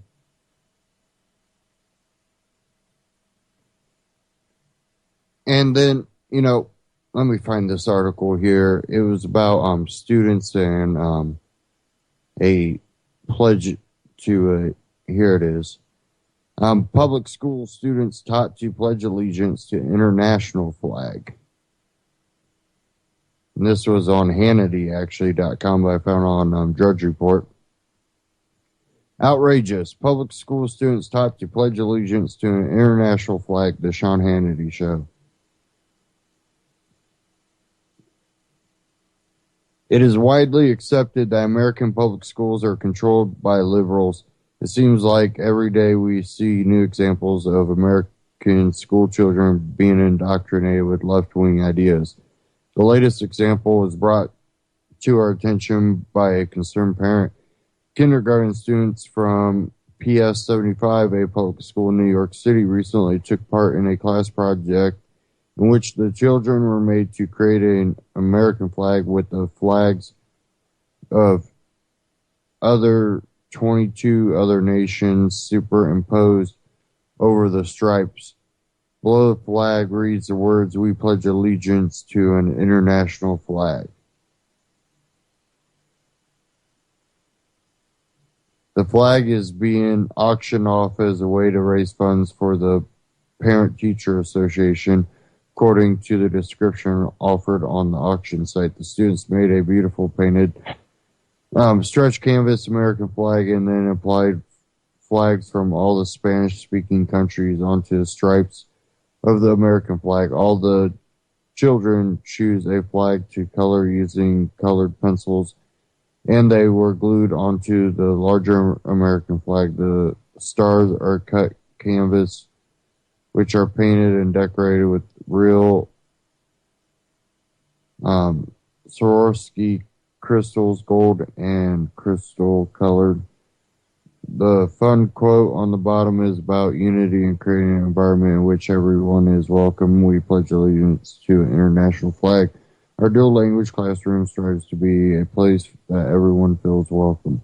And then, let me find this article here. It was about students and a pledge to here it is. Public school students taught to pledge allegiance to international flag. And this was on Hannity.com, but I found on Drudge Report. Outrageous. Public school students taught to pledge allegiance to an international flag, the Sean Hannity Show. It is widely accepted that American public schools are controlled by liberals. It seems like every day we see new examples of American school children being indoctrinated with left-wing ideas. The latest example was brought to our attention by a concerned parent. Kindergarten students from PS 75, a public school in New York City, recently took part in a class project in which the children were made to create an American flag with the flags of 22 other nations superimposed over the stripes. Below the flag reads the words, "We pledge allegiance to an international flag." The flag is being auctioned off as a way to raise funds for the Parent-Teacher Association. According to the description offered on the auction site, the students made a beautiful painted stretch canvas American flag and then applied flags from all the Spanish-speaking countries onto the stripes of the American flag. All the children choose a flag to color using colored pencils, and they were glued onto the larger American flag. The stars are cut canvas, which are painted and decorated with real Swarovski crystals, gold and crystal colored. The fun quote on the bottom is about unity and creating an environment in which everyone is welcome. We pledge allegiance to an international flag. Our dual language classroom strives to be a place that everyone feels welcome.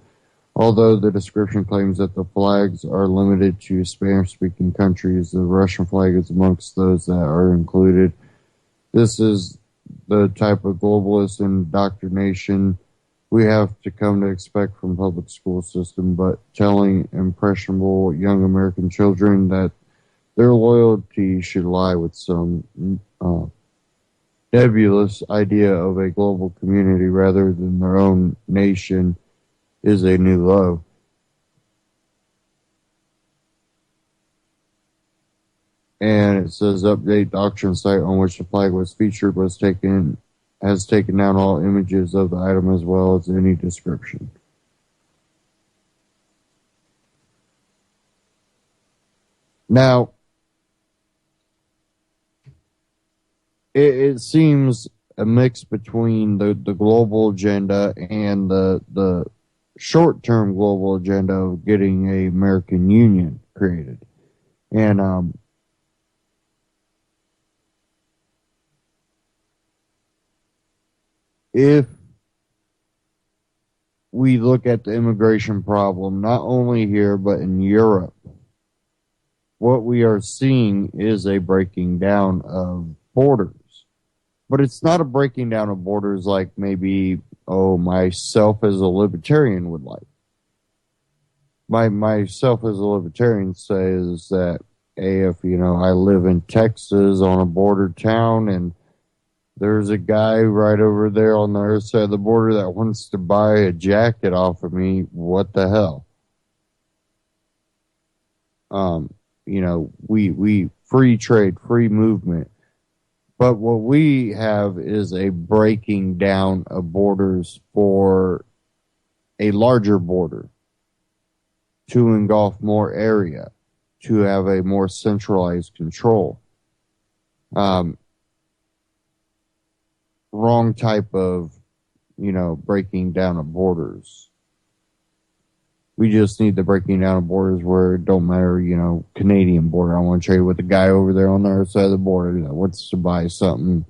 Although the description claims that the flags are limited to Spanish-speaking countries, the Russian flag is amongst those that are included. This is the type of globalist indoctrination we have to come to expect from public school system, but telling impressionable young American children that their loyalty should lie with some nebulous idea of a global community rather than their own nation is a new low. And it says update the auction site on which the flag was featured has taken down all images of the item as well as any description. Now, it seems a mix between the global agenda and the short-term global agenda of getting a American Union created. And if we look at the immigration problem, not only here but in Europe, what we are seeing is a breaking down of borders. But it's not a breaking down of borders like maybe, myself as a libertarian would like. Myself as a libertarian says that, if, I live in Texas on a border town and there's a guy right over there on the other side of the border that wants to buy a jacket off of me, what the hell? We free trade, free movement. But what we have is a breaking down of borders for a larger border to engulf more area, to have a more centralized control. Wrong type of, breaking down of borders. We just need the breaking down of borders where it don't matter, Canadian border. I want to trade with the guy over there on the other side of the border that wants to buy something.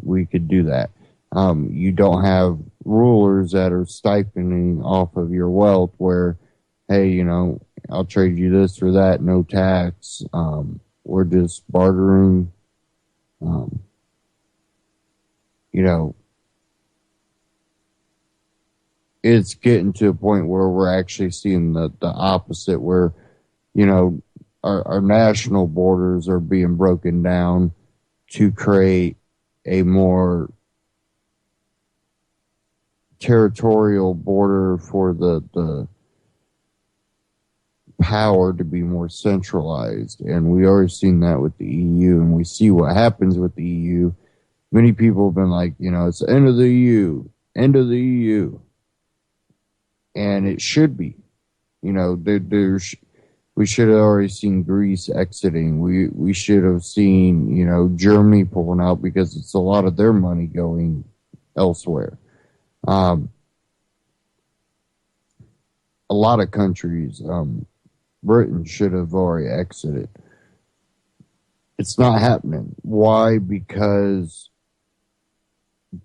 We could do that. You don't have rulers that are stipending off of your wealth where, hey, I'll trade you this or that, no tax. We're just bartering Um, you know, it's getting to a point where we're actually seeing the opposite, where, you know, our national borders are being broken down to create a more territorial border for the power to be more centralized. And we already seen that with the EU, and we see what happens with the EU. Many people have been like, you know, it's the end of the EU, end of the EU. And it should be. You know, we should have already seen Greece exiting. We should have seen, you know, Germany pulling out because it's a lot of their money going elsewhere. A lot of countries, Britain should have already exited. It's not happening. Why? Because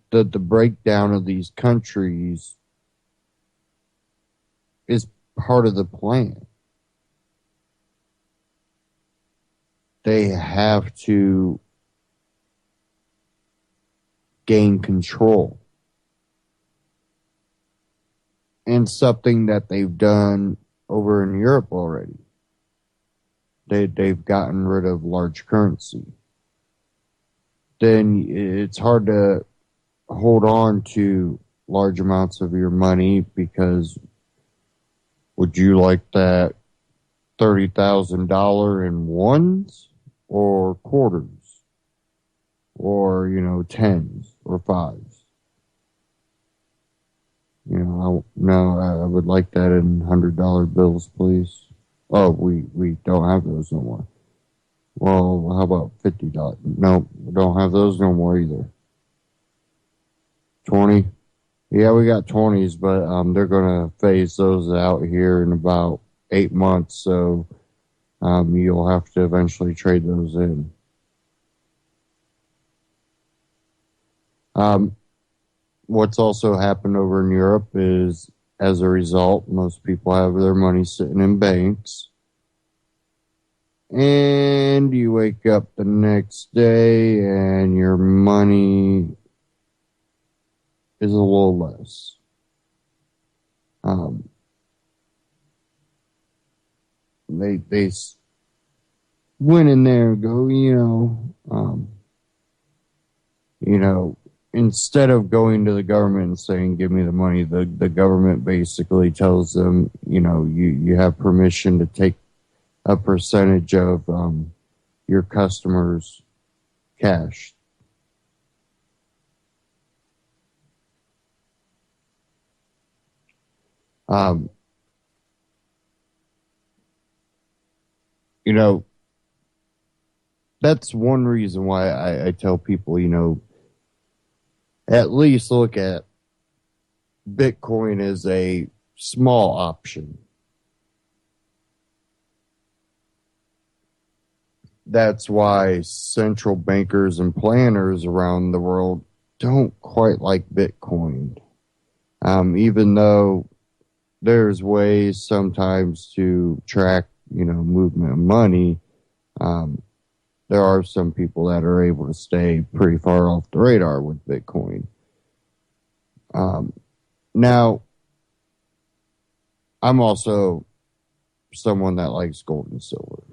the breakdown of these countries is part of the plan. They have to gain control. And something that they've done over in Europe already. They've gotten rid of large currency. Then it's hard to hold on to large amounts of your money, because would you like that $30,000 in ones or quarters, or, you know, tens or fives? You know, I would like that in $100 bills, please. Oh, we don't have those no more. Well, how about $50? No, we don't have those no more either. 20? Yeah, we got 20s, but they're gonna phase those out here in about 8 months, so you'll have to eventually trade those in. What's also happened over in Europe is, as a result, most people have their money sitting in banks. And you wake up the next day and your money is a little less. They went in there and go, instead of going to the government and saying, give me the money, the government basically tells them, you have permission to take a percentage of your customers' cash. That's one reason why I tell people, at least look at Bitcoin as a small option. That's why central bankers and planners around the world don't quite like Bitcoin. Even though there's ways sometimes to track, movement of money, there are some people that are able to stay pretty far off the radar with Bitcoin. Now, I'm also someone that likes gold and silver.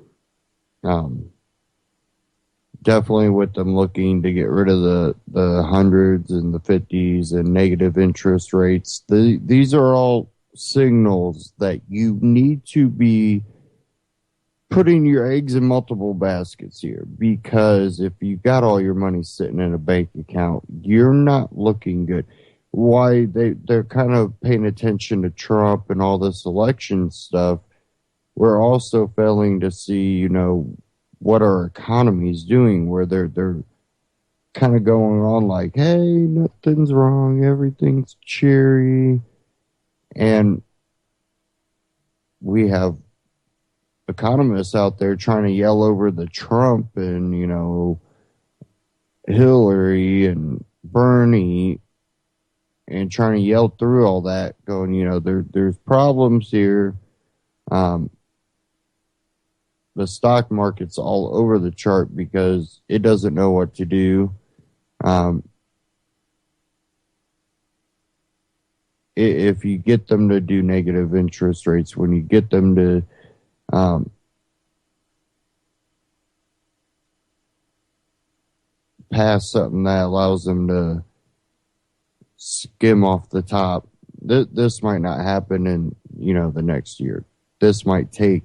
Definitely with them looking to get rid of the hundreds and the 50s and negative interest rates. These are all signals that you need to be putting your eggs in multiple baskets here, because if you got all your money sitting in a bank account, you're not looking good. Why they're kind of paying attention to Trump and all this election stuff. We're also failing to see, what our economy is doing, where they're kind of going on like, hey, nothing's wrong, everything's cheery. And we have economists out there trying to yell over the Trump and, Hillary and Bernie, and trying to yell through all that, going, there's problems here. the stock market's all over the chart because it doesn't know what to do. If you get them to do negative interest rates, when you get them to pass something that allows them to skim off the top, this might not happen in, the next year. This might take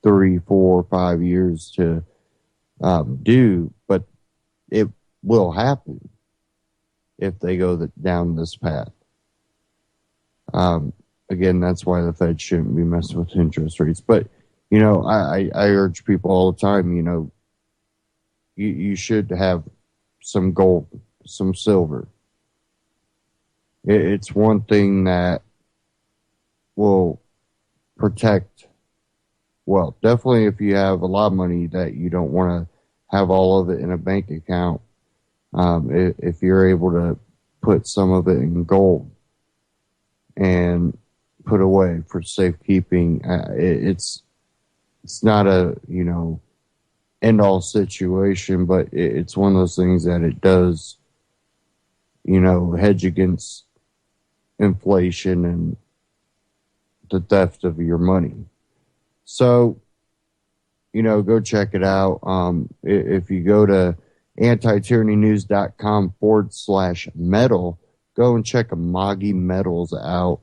3, 4, 5 years to do, but it will happen if they go down this path. Again, that's why the Fed shouldn't be messing with interest rates. But, I urge people all the time, you should have some gold, some silver. It's one thing that will protect, well, definitely if you have a lot of money that you don't want to have all of it in a bank account, if you're able to put some of it in gold and put away for safekeeping, it's not a, end all situation, but it's one of those things that it does, hedge against inflation and the theft of your money. So, go check it out. If you go to antityrannynews.com/metal, go and check Amagi Metals out.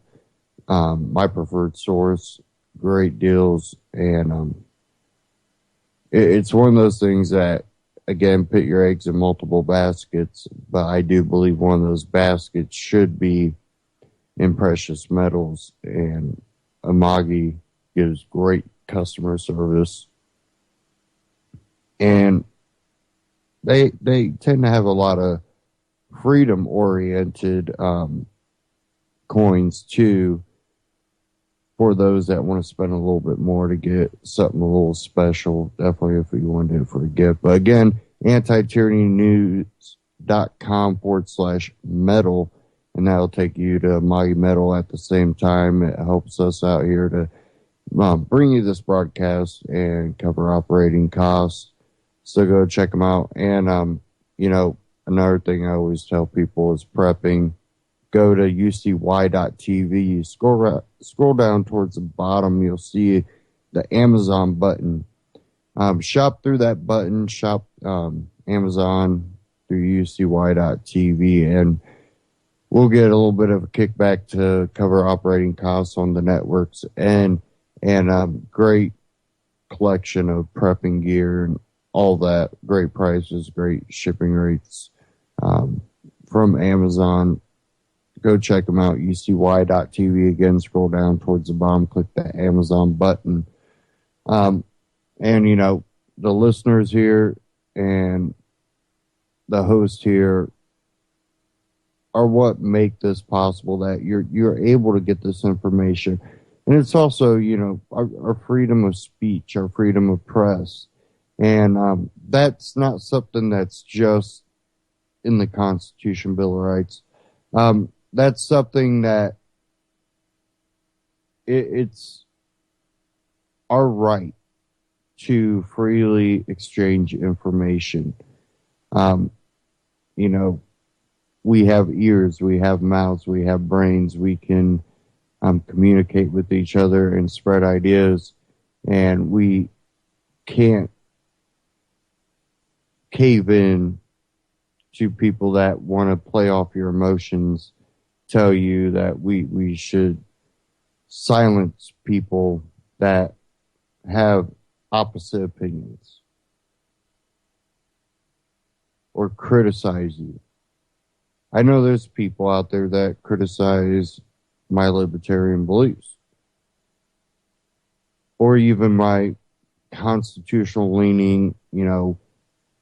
My preferred source, great deals. And it's one of those things that, again, put your eggs in multiple baskets. But I do believe one of those baskets should be in precious metals. And Amagi gives great customer service. And they tend to have a lot of freedom-oriented coins, too, for those that want to spend a little bit more to get something a little special. Definitely if you want to do it for a gift. But again, antityrannynews.com/metal, and that'll take you to Amagi Metal at the same time. It helps us out here to bring you this broadcast and cover operating costs. So go check them out. And, another thing I always tell people is prepping. Go to ucy.tv. Scroll down towards the bottom. You'll see the Amazon button. Shop through that button. Shop Amazon through ucy.tv. And we'll get a little bit of a kickback to cover operating costs on the networks. And great collection of prepping gear and all that. Great prices, great shipping rates from Amazon. Go check them out, ucy.tv. Again, scroll down towards the bottom, click that Amazon button. And, the listeners here and the host here are what make this possible, that you're able to get this information. And it's also, our freedom of speech, our freedom of press. And that's not something that's just in the Constitution, Bill of Rights. That's something that it's our right to freely exchange information. We have ears, we have mouths, we have brains. We can communicate with each other and spread ideas, and we can't cave in to people that want to play off your emotions, tell you that we should silence people that have opposite opinions or criticize you. I know there's people out there that criticize my libertarian beliefs or even my constitutional leaning.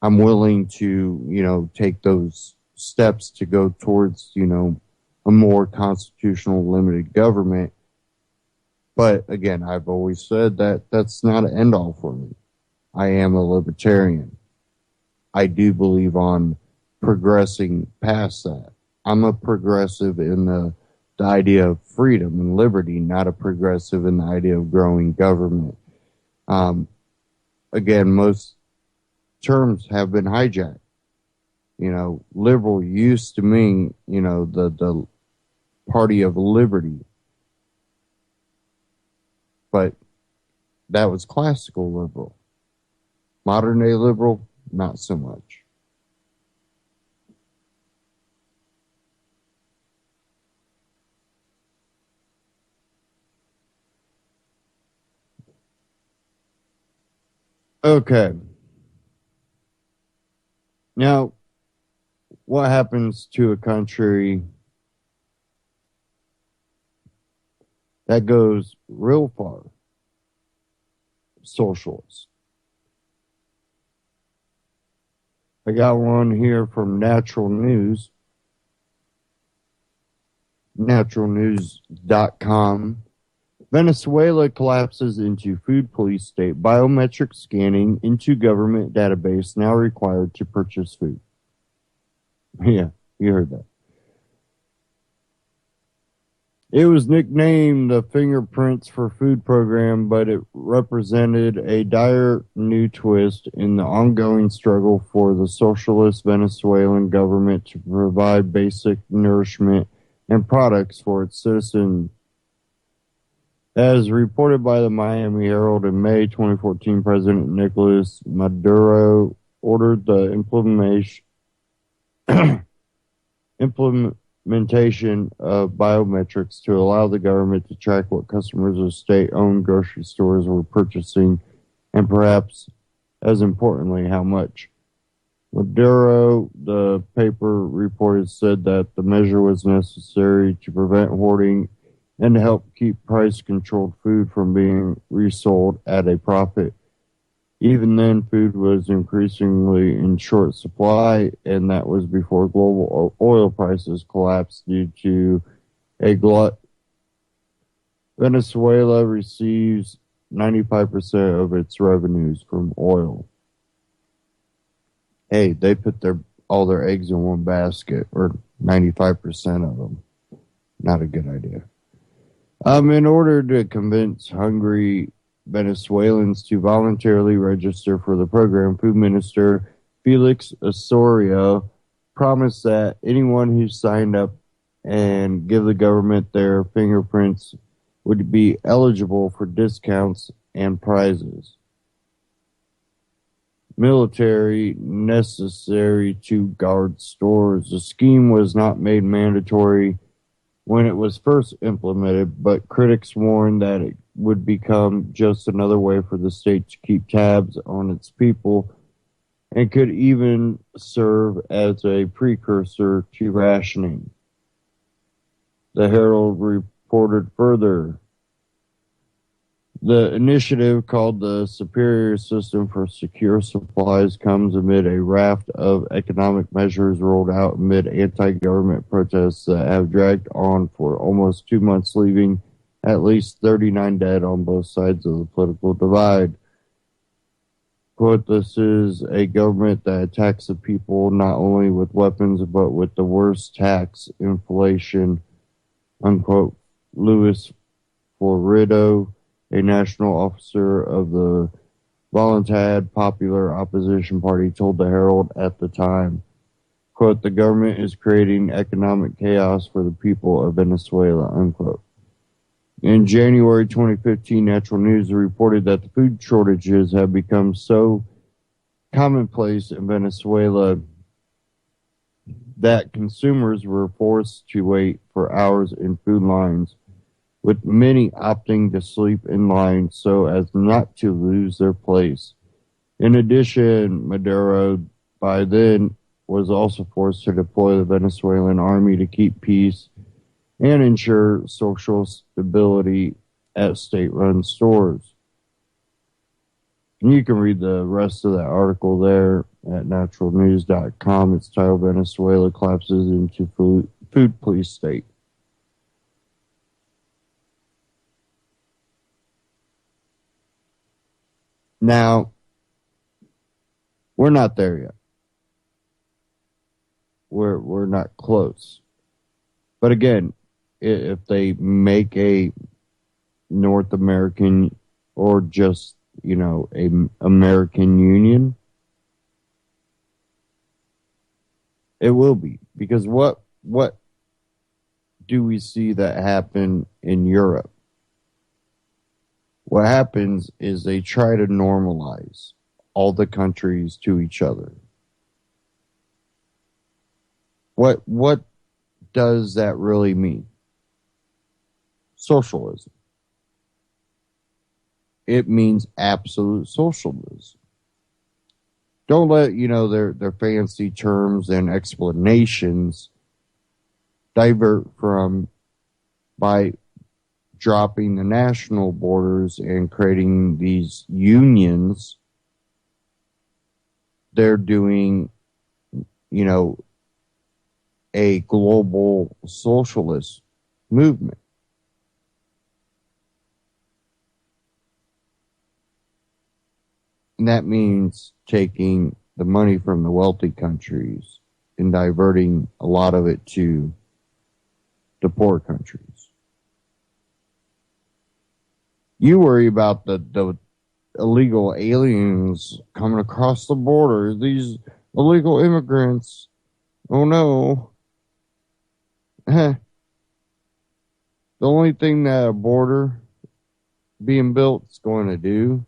I'm willing to, take those steps to go towards, a more constitutional limited government. But again, I've always said that that's not an end all for me. I am a libertarian. I do believe on progressing past that. I'm a progressive in the idea of freedom and liberty, not a progressive in the idea of growing government. again, most terms have been hijacked. Liberal used to mean, the party of liberty. But that was classical liberal. Modern day liberal, not so much. Okay. Now, what happens to a country that goes real far socialist? I got one here from Natural News, naturalnews.com. Venezuela collapses into food police state. Biometric scanning into government database now required to purchase food. Yeah, you heard that. It was nicknamed the Fingerprints for Food program, but it represented a dire new twist in the ongoing struggle for the socialist Venezuelan government to provide basic nourishment and products for its citizens. As reported by the Miami Herald in May 2014, President Nicolas Maduro ordered the implementation of biometrics to allow the government to track what customers of state-owned grocery stores were purchasing, and perhaps, as importantly, how much. Maduro, the paper reported, said that the measure was necessary to prevent hoarding and to help keep price-controlled food from being resold at a profit. Even then, food was increasingly in short supply, and that was before global oil prices collapsed due to a glut. Venezuela receives 95% of its revenues from oil. Hey, they put all their eggs in one basket, or 95% of them. Not a good idea. In order to convince hungry Venezuelans to voluntarily register for the program, Food Minister Felix Osorio promised that anyone who signed up and give the government their fingerprints would be eligible for discounts and prizes. Military necessary to guard stores. The scheme was not made mandatory when it was first implemented, but critics warned that it would become just another way for the state to keep tabs on its people and could even serve as a precursor to rationing. The Herald reported further. The initiative, called the Superior System for Secure Supplies, comes amid a raft of economic measures rolled out amid anti-government protests that have dragged on for almost 2 months, leaving at least 39 dead on both sides of the political divide. Quote, this is a government that attacks the people not only with weapons but with the worst tax, inflation, unquote. Luis Florido, a national officer of the Voluntad Popular Opposition Party, told the Herald at the time, quote, the government is creating economic chaos for the people of Venezuela, unquote. In January 2015, Natural News reported that the food shortages have become so commonplace in Venezuela that consumers were forced to wait for hours in food lines, with many opting to sleep in line so as not to lose their place. In addition, Maduro, by then, was also forced to deploy the Venezuelan army to keep peace and ensure social stability at state-run stores. And you can read the rest of that article there at naturalnews.com. It's titled Venezuela Collapses into Food Police State. Now, we're not there yet. We're not close. But again, if they make a North American or just a American Union. It will be, because what do we see that happen in Europe? What happens is they try to normalize all the countries to each other. What does that really mean? Socialism. It means absolute socialism. Don't let, their fancy terms and explanations divert from by dropping the national borders and creating these unions. They're doing, a global socialist movement. And that means taking the money from the wealthy countries and diverting a lot of it to the poor countries. You worry about the illegal aliens coming across the border, these illegal immigrants. Oh no. The only thing that a border being built is going to do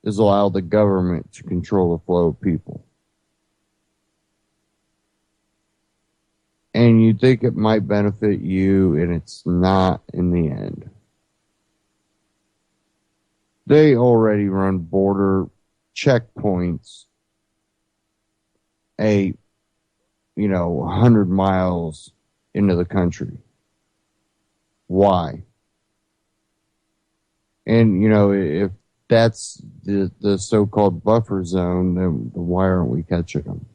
is allow the government to control the flow of people. And you think it might benefit you, and it's not in the end. They already run border checkpoints 100 miles into the country. Why? And, if that's the so-called buffer zone, then why aren't we catching them?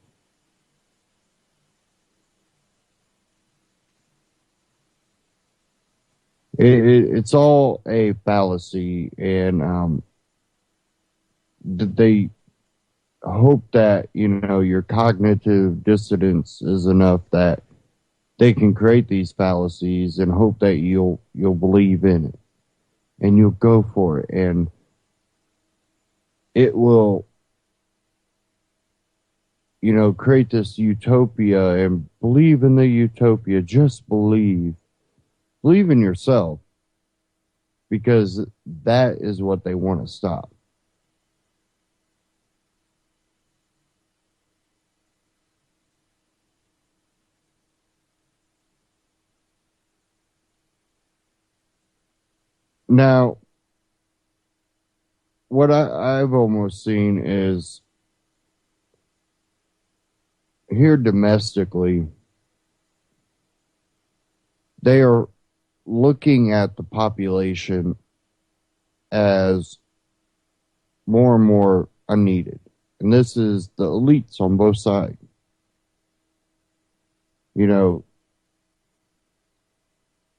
It's all a fallacy, and they hope that your cognitive dissonance is enough that they can create these fallacies, and hope that you'll believe in it, and you'll go for it, and it will create this utopia, and believe in the utopia. Just believe in yourself, because that is what they want to stop. Now, what I've almost seen is here domestically, they are looking at the population as more and more unneeded. And this is the elites on both sides.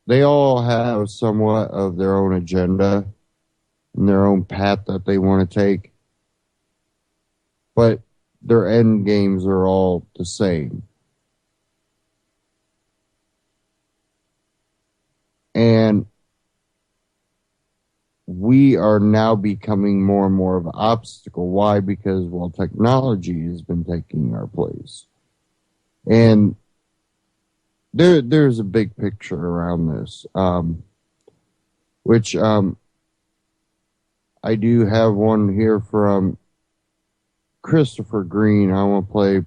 They all have somewhat of their own agenda and their own path that they want to take. But their end games are all the same. And we are now becoming more and more of an obstacle. Why? Because, technology has been taking our place. And there's a big picture around this, which I do have one here from Christopher Green. I want to play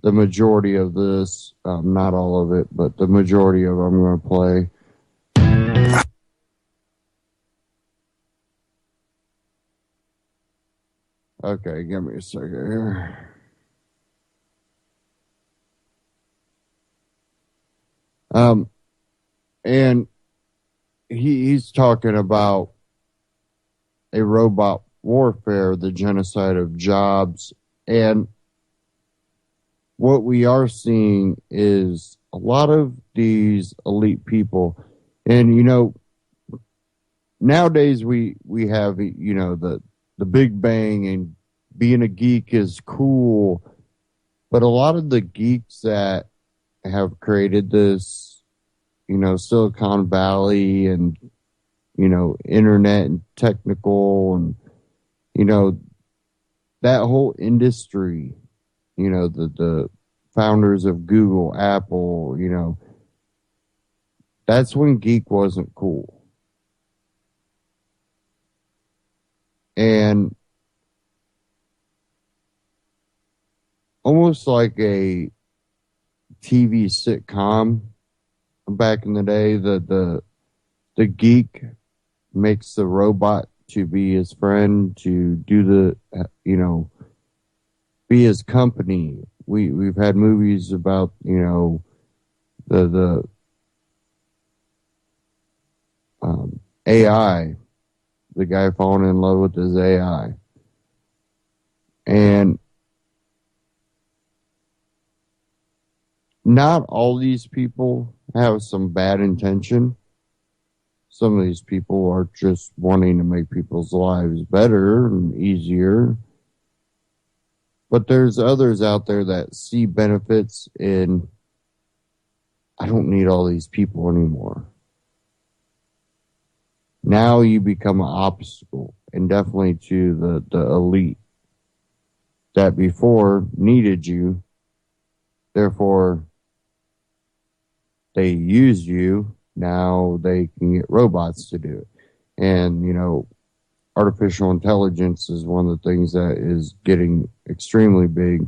the majority of this, not all of it, but the majority of it I'm going to play. Okay, give me a second here. And he's talking about a robot warfare, the genocide of jobs, and what we are seeing is a lot of these elite people, and nowadays we have the Big Bang, and being a geek is cool, but a lot of the geeks that have created this, Silicon Valley and internet and technical and, that whole industry, the founders of Google, Apple, that's when geek wasn't cool. And almost like a TV sitcom back in the day, the geek makes the robot to be his friend, to do be his company. We've had movies about, the AI, the guy falling in love with his AI. And not all these people have some bad intention. Some of these people are just wanting to make people's lives better and easier. But there's others out there that see benefits in, I don't need all these people anymore. Now you become an obstacle, and definitely to the elite that before needed you. Therefore, they use you. Now they can get robots to do it. And, artificial intelligence is one of the things that is getting extremely big.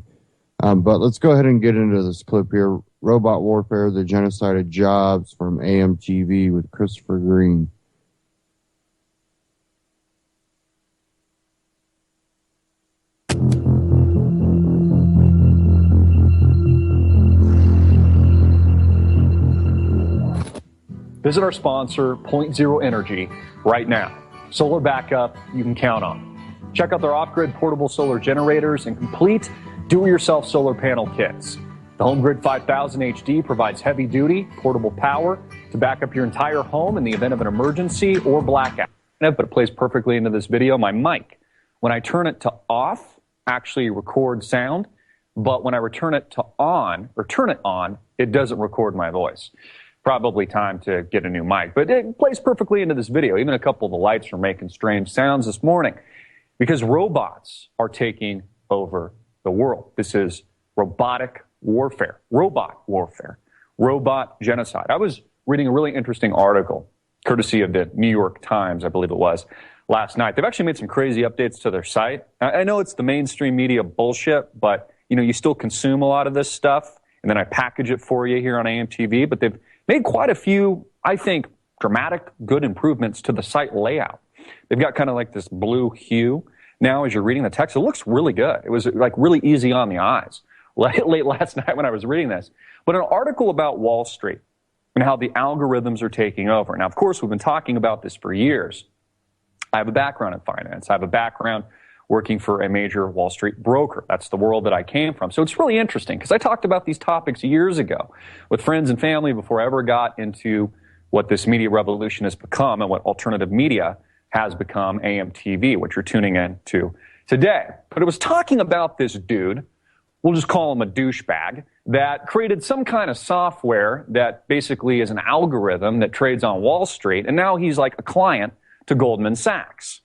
But let's go ahead and get into this clip here. Robot Warfare, the Genocide of Jobs from AMTV with Christopher Green. Visit our sponsor, Point Zero Energy, right now. Solar backup you can count on. Check out their off-grid portable solar generators and complete do-it-yourself solar panel kits. The HomeGrid 5000 HD provides heavy-duty, portable power to back up your entire home in the event of an emergency or blackout. But it plays perfectly into this video. My mic, when I turn it to off, actually records sound, but when I turn it on, it doesn't record my voice. Probably time to get a new mic, but it plays perfectly into this video. Even a couple of the lights are making strange sounds this morning because robots are taking over the world. This is robotic warfare, robot genocide. I was reading a really interesting article, courtesy of the New York Times, I believe it was, last night. They've actually made some crazy updates to their site. I know it's the mainstream media bullshit, but you still consume a lot of this stuff, and then I package it for you here on AMTV, but they've made quite a few, I think, dramatic, good improvements to the site layout. They've got kind of like this blue hue. Now, as you're reading the text, it looks really good. It was like really easy on the eyes late last night when I was reading this. But an article about Wall Street and how the algorithms are taking over. Now, of course, we've been talking about this for years. I have a background in finance. I have a background working for a major Wall Street broker. That's the world that I came from. So it's really interesting because I talked about these topics years ago with friends and family before I ever got into what this media revolution has become and what alternative media has become, AMTV, which you're tuning in to today. But it was talking about this dude, we'll just call him a douchebag, that created some kind of software that basically is an algorithm that trades on Wall Street, and now he's like a client to Goldman Sachs.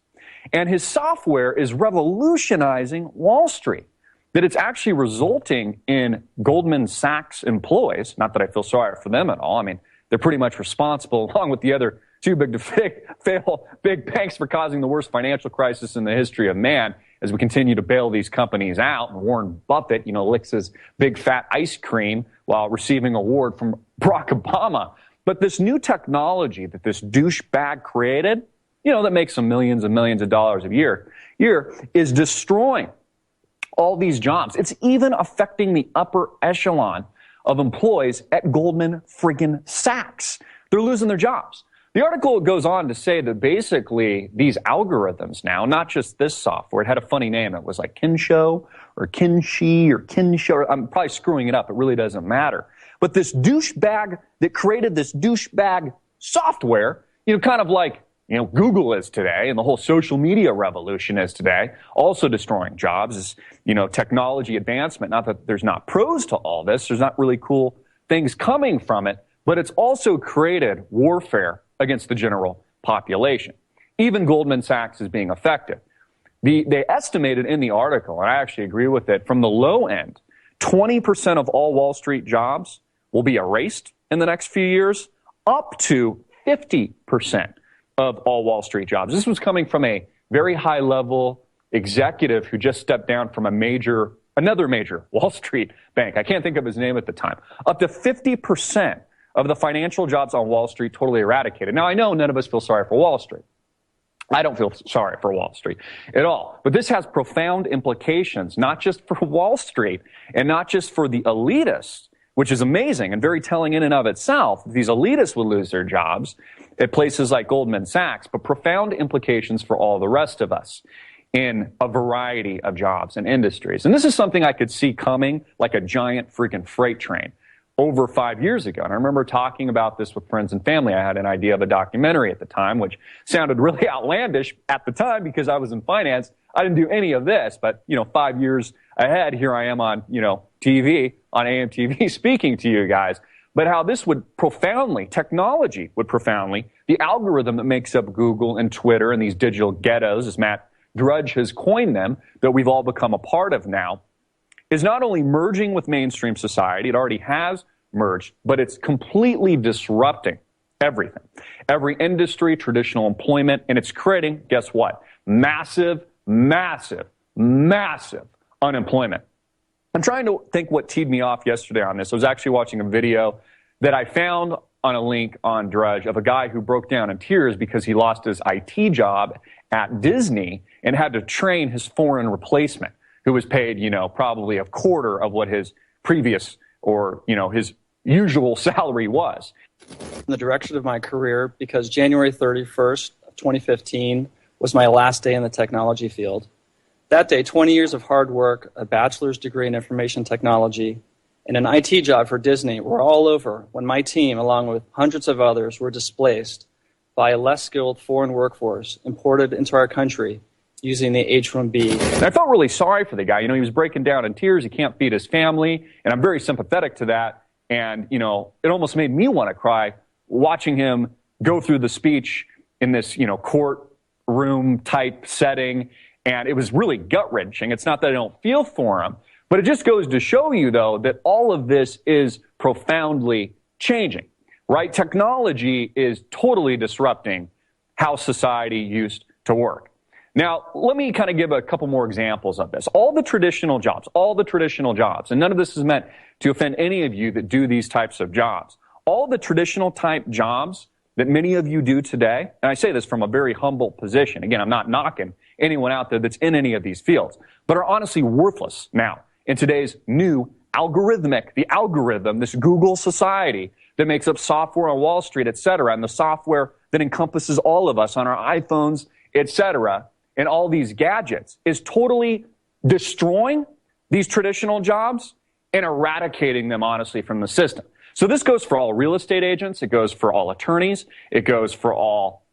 And his software is revolutionizing Wall Street, that it's actually resulting in Goldman Sachs employees, not that I feel sorry for them at all. I mean, they're pretty much responsible, along with the other too big to fail big banks, for causing the worst financial crisis in the history of man as we continue to bail these companies out. And Warren Buffett, licks his big fat ice cream while receiving an award from Barack Obama. But this new technology that this douchebag created, that makes some millions and millions of dollars a year is destroying all these jobs. It's even affecting the upper echelon of employees at Goldman friggin' Sachs. They're losing their jobs. The article goes on to say that basically these algorithms now, not just this software, it had a funny name. It was like Kinsho or Kinshi or Kinsho. I'm probably screwing it up. It really doesn't matter. But this douchebag that created this douchebag software, kind of like Google is today, and the whole social media revolution is today, also destroying jobs, is, technology advancement. Not that there's not pros to all this. There's not really cool things coming from it, but it's also created warfare against the general population. Even Goldman Sachs is being affected. They estimated in the article, and I actually agree with it, from the low end, 20% of all Wall Street jobs will be erased in the next few years, up to 50% of all Wall Street jobs. This was coming from a very high-level executive who just stepped down from another major Wall Street bank. I can't think of his name at the time. Up to 50% of the financial jobs on Wall Street totally eradicated. Now, I know none of us feel sorry for Wall Street. I don't feel sorry for Wall Street at all. But this has profound implications, not just for Wall Street and not just for the elitists, which is amazing and very telling in and of itself. These elitists would lose their jobs at places like Goldman Sachs, but profound implications for all the rest of us in a variety of jobs and industries. And this is something I could see coming like a giant freaking freight train over 5 years ago. And I remember talking about this with friends and family. I had an idea of a documentary at the time, which sounded really outlandish at the time because I was in finance. I didn't do any of this, but 5 years ahead, here I am on, TV, on AM TV speaking to you guys. But how this would technology would profoundly, the algorithm that makes up Google and Twitter and these digital ghettos, as Matt Drudge has coined them, that we've all become a part of now, is not only merging with mainstream society, it already has merged, but it's completely disrupting everything. Every industry, traditional employment, and it's creating, guess what? Massive, massive, massive unemployment. I'm trying to think what teed me off yesterday on this. I was actually watching a video that I found on a link on Drudge of a guy who broke down in tears because he lost his IT job at Disney and had to train his foreign replacement, who was paid, probably a quarter of what his previous or, his usual salary was. In the direction of my career, because January 31st of 2015 was my last day in the technology field. That day, 20 years of hard work, a bachelor's degree in information technology, and an IT job for Disney were all over when my team, along with hundreds of others, were displaced by a less skilled foreign workforce imported into our country using the H-1B. And I felt really sorry for the guy. He was breaking down in tears. He can't feed his family, and I'm very sympathetic to that. And, it almost made me want to cry watching him go through the speech in this, courtroom type setting. And it was really gut-wrenching. It's not that I don't feel for him, but it just goes to show you, though, that all of this is profoundly changing, right? Technology is totally disrupting how society used to work. Now, let me kind of give a couple more examples of this. All the traditional jobs, and none of this is meant to offend any of you that do these types of jobs. All the traditional type jobs that many of you do today, and I say this from a very humble position. Again, I'm not knocking anyone out there that's in any of these fields, but are honestly worthless now in today's new the algorithm, this Google society that makes up software on Wall Street, et cetera, and the software that encompasses all of us on our iPhones, et cetera, and all these gadgets is totally destroying these traditional jobs and eradicating them, honestly, from the system. So this goes for all real estate agents. It goes for all attorneys. It goes for all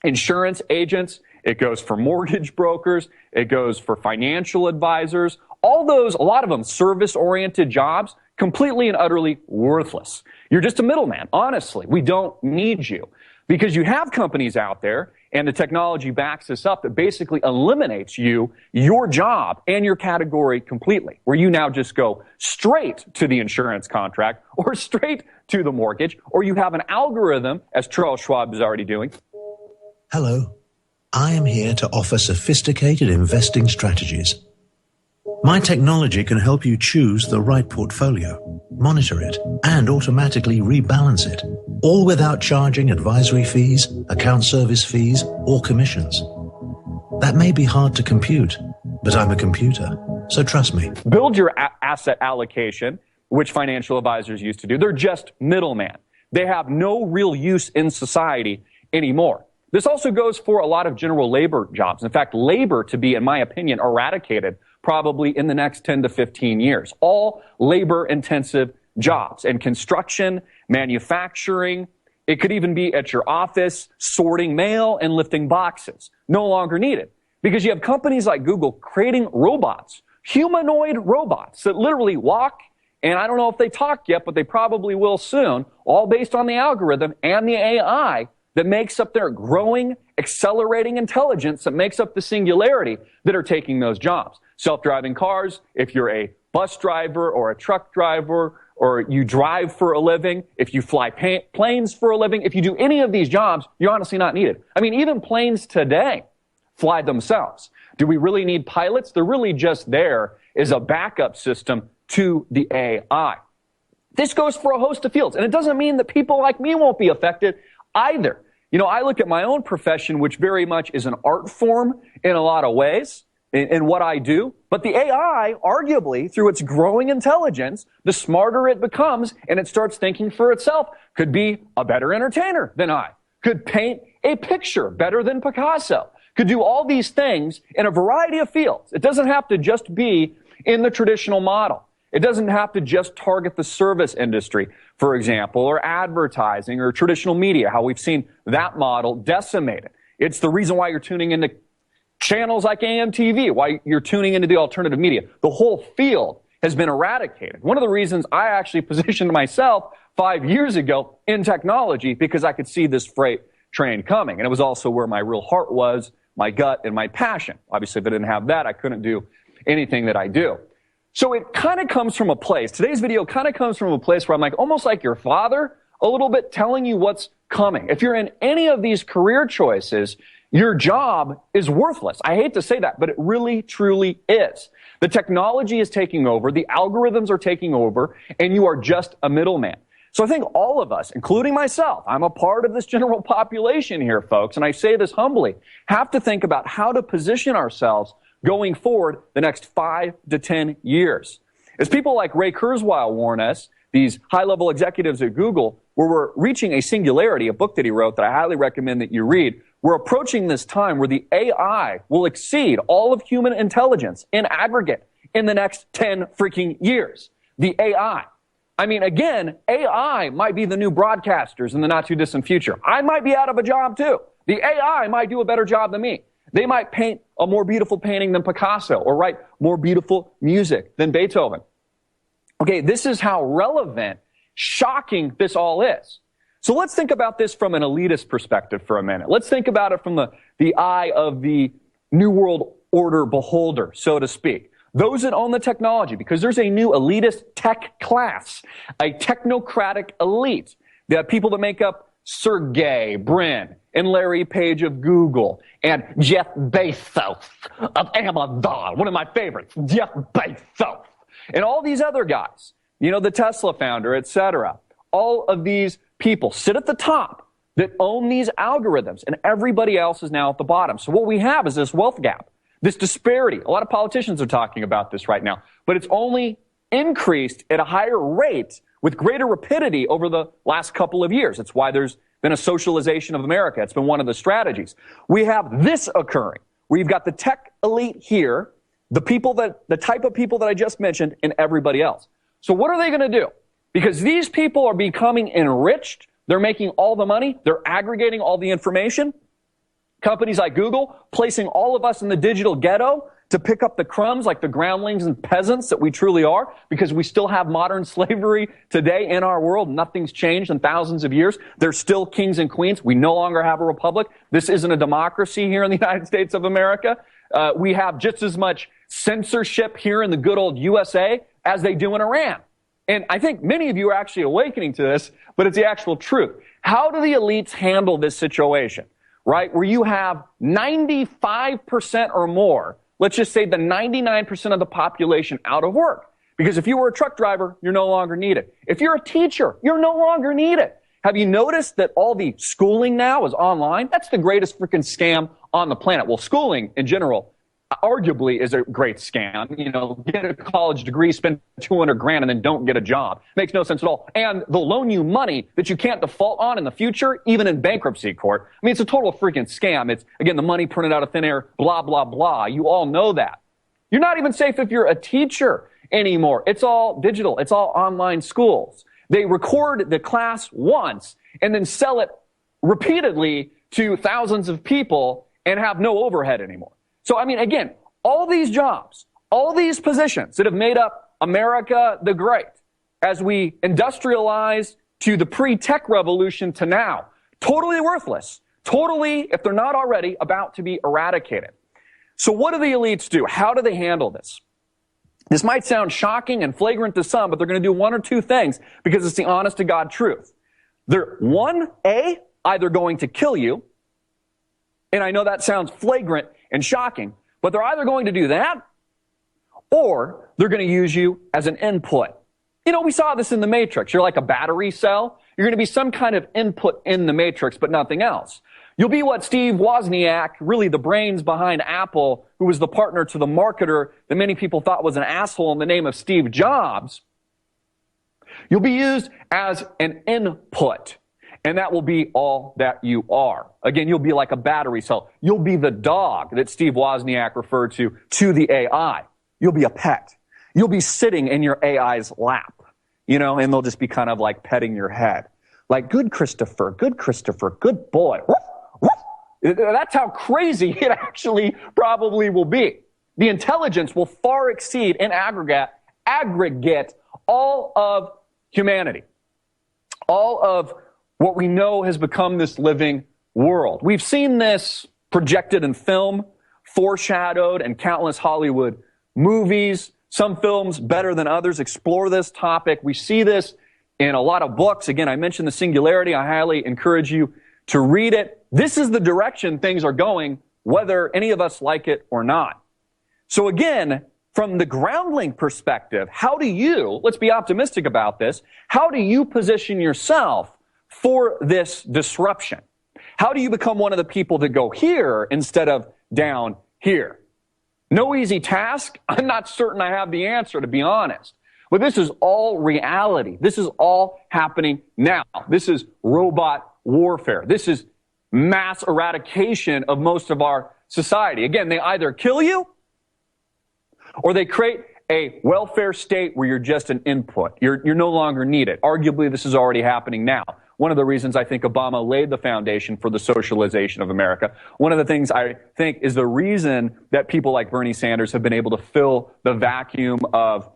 insurance agents. It goes for mortgage brokers. It goes for financial advisors. All those, a lot of them, service-oriented jobs, completely and utterly worthless. You're just a middleman. Honestly, we don't need you. Because you have companies out there, and the technology backs this up, that basically eliminates your job, and your category completely, where you now just go straight to the insurance contract, or straight to the mortgage, or you have an algorithm, as Charles Schwab is already doing. Hello, I am here to offer sophisticated investing strategies. My technology can help you choose the right portfolio, monitor it, and automatically rebalance it, all without charging advisory fees, account service fees, or commissions. That may be hard to compute, but I'm a computer, so trust me. Build your asset allocation, which financial advisors used to do. They're just middlemen. They have no real use in society anymore. This also goes for a lot of general labor jobs. In fact, labor to be, in my opinion, eradicated probably in the next 10 to 15 years. All labor-intensive jobs, and construction, manufacturing. It could even be at your office, sorting mail and lifting boxes. No longer needed, because you have companies like Google creating robots, humanoid robots that literally walk, and I don't know if they talk yet, but they probably will soon, all based on the algorithm and the AI that makes up their growing, accelerating intelligence that makes up the singularity that are taking those jobs. Self-driving cars, if you're a bus driver or a truck driver, or you drive for a living, if you fly planes for a living, if you do any of these jobs, you're honestly not needed. I mean, even planes today fly themselves. Do we really need pilots? They're really just there as a backup system to the AI. This goes for a host of fields, and it doesn't mean that people like me won't be affected either. You know, I look at my own profession, which very much is an art form in a lot of ways in what I do. But the AI, arguably, through its growing intelligence, the smarter it becomes and it starts thinking for itself, could be a better entertainer than I, could paint a picture better than Picasso, could do all these things in a variety of fields. It doesn't have to just be in the traditional model. It doesn't have to just target the service industry, for example, or advertising or traditional media, how we've seen that model decimated. It's the reason why you're tuning into channels like AMTV, why you're tuning into the alternative media. The whole field has been eradicated. One of the reasons I actually positioned myself 5 years ago in technology, because I could see this freight train coming. And it was also where my real heart was, my gut, and my passion. Obviously, if I didn't have that, I couldn't do anything that I do. So it kind of comes from a place, today's video kind of comes from a place where I'm like, almost like your father, a little bit telling you what's coming. If you're in any of these career choices, your job is worthless. I hate to say that, but it really, truly is. The technology is taking over, the algorithms are taking over, and you are just a middleman. So I think all of us, including myself, I'm a part of this general population here, folks, and I say this humbly, have to think about how to position ourselves going forward the next 5 to 10 years. As people like Ray Kurzweil warn us, these high-level executives at Google, where we're reaching a singularity, a book that he wrote that I highly recommend that you read, we're approaching this time where the AI will exceed all of human intelligence in aggregate in the next 10 freaking years. The AI. I mean, again, AI might be the new broadcasters in the not-too-distant future. I might be out of a job, too. The AI might do a better job than me. They might paint a more beautiful painting than Picasso or write more beautiful music than Beethoven. Okay, this is how relevant, shocking this all is. So let's think about this from an elitist perspective for a minute. Let's think about it from the eye of the New World Order beholder, so to speak. Those that own the technology, because there's a new elitist tech class, a technocratic elite, the people that make up Sergey Brin and Larry Page of Google and Jeff Bezos of Amazon, one of my favorites, Jeff Bezos, and all these other guys, you know, the Tesla founder, etc. All of these people sit at the top that own these algorithms, and everybody else is now at the bottom. So what we have is this wealth gap, this disparity. A lot of politicians are talking about this right now, but it's only increased at a higher rate with greater rapidity over the last couple of years. It's why there's been a socialization of America. It's been one of the strategies. We have this occurring. We've got the tech elite here, the type of people that I just mentioned, and everybody else. So what are they going to do? Because these people are becoming enriched. They're making all the money. They're aggregating all the information. Companies like Google placing all of us in the digital ghetto to pick up the crumbs like the groundlings and peasants that we truly are, because we still have modern slavery today in our world. Nothing's changed in thousands of years. There's still kings and queens. We no longer have a republic. This isn't a democracy here in the United States of America. We have just as much censorship here in the good old USA as they do in Iran. And I think many of you are actually awakening to this, but it's the actual truth. How do the elites handle this situation, right? Where you have 95% or more, let's just say the 99% of the population out of work. Because if you were a truck driver, you're no longer needed. If you're a teacher, you're no longer needed. Have you noticed that all the schooling now is online? That's the greatest freaking scam on the planet. Well, schooling in general arguably is a great scam. You know, get a college degree, spend $200,000 and then don't get a job. Makes no sense at all. And they'll loan you money that you can't default on in the future, even in bankruptcy court. I mean, it's a total freaking scam. It's, again, the money printed out of thin air, blah, blah, blah. You all know that. You're not even safe if you're a teacher anymore. It's all digital. It's all online schools. They record the class once and then sell it repeatedly to thousands of people and have no overhead anymore. So, I mean, again, all these jobs, all these positions that have made up America the Great, as we industrialize to the pre-tech revolution to now, Totally worthless. Totally, if they're not already, about to be eradicated. So what do the elites do? How do they handle this? This might sound shocking and flagrant to some, but they're going to do one or two things because it's the honest to God truth. They're, either going to kill you, and I know that sounds flagrant and shocking, but they're either going to do that or they're going to use you as an input. You know, we saw this in the Matrix. You're like a battery cell. You're going to be some kind of input in the Matrix, but nothing else. You'll be what Steve Wozniak, really the brains behind Apple, who was the partner to the marketer that many people thought was an asshole in the name of Steve Jobs. You'll be used as an input, and that will be all that you are. Again, you'll be like a battery cell. You'll be the dog that Steve Wozniak referred to the AI. You'll be a pet. You'll be sitting in your AI's lap, you know, and they'll just be kind of like petting your head. Like, good Christopher, good boy. That's how crazy it actually probably will be. The intelligence will far exceed in aggregate all of humanity. All of what we know has become this living world. We've seen this projected in film, foreshadowed in countless Hollywood movies. Some films, better than others, explore this topic. We see this in a lot of books. Again, I mentioned The Singularity. I highly encourage you to read it. This is the direction things are going, whether any of us like it or not. So again, from the groundling perspective, how do you, let's be optimistic about this, how do you position yourself for this disruption? How do you become one of the people that go here instead of down here? No easy task. I'm not certain I have the answer, to be honest. But this is all reality. This is all happening now. This is robot warfare. This is mass eradication of most of our society. Again, they either kill you or they create a welfare state where you're just an input. You're no longer needed. Arguably, this is already happening now. One of the reasons I think Obama laid the foundation for the socialization of America. One of the things I think is the reason that people like Bernie Sanders have been able to fill the vacuum of,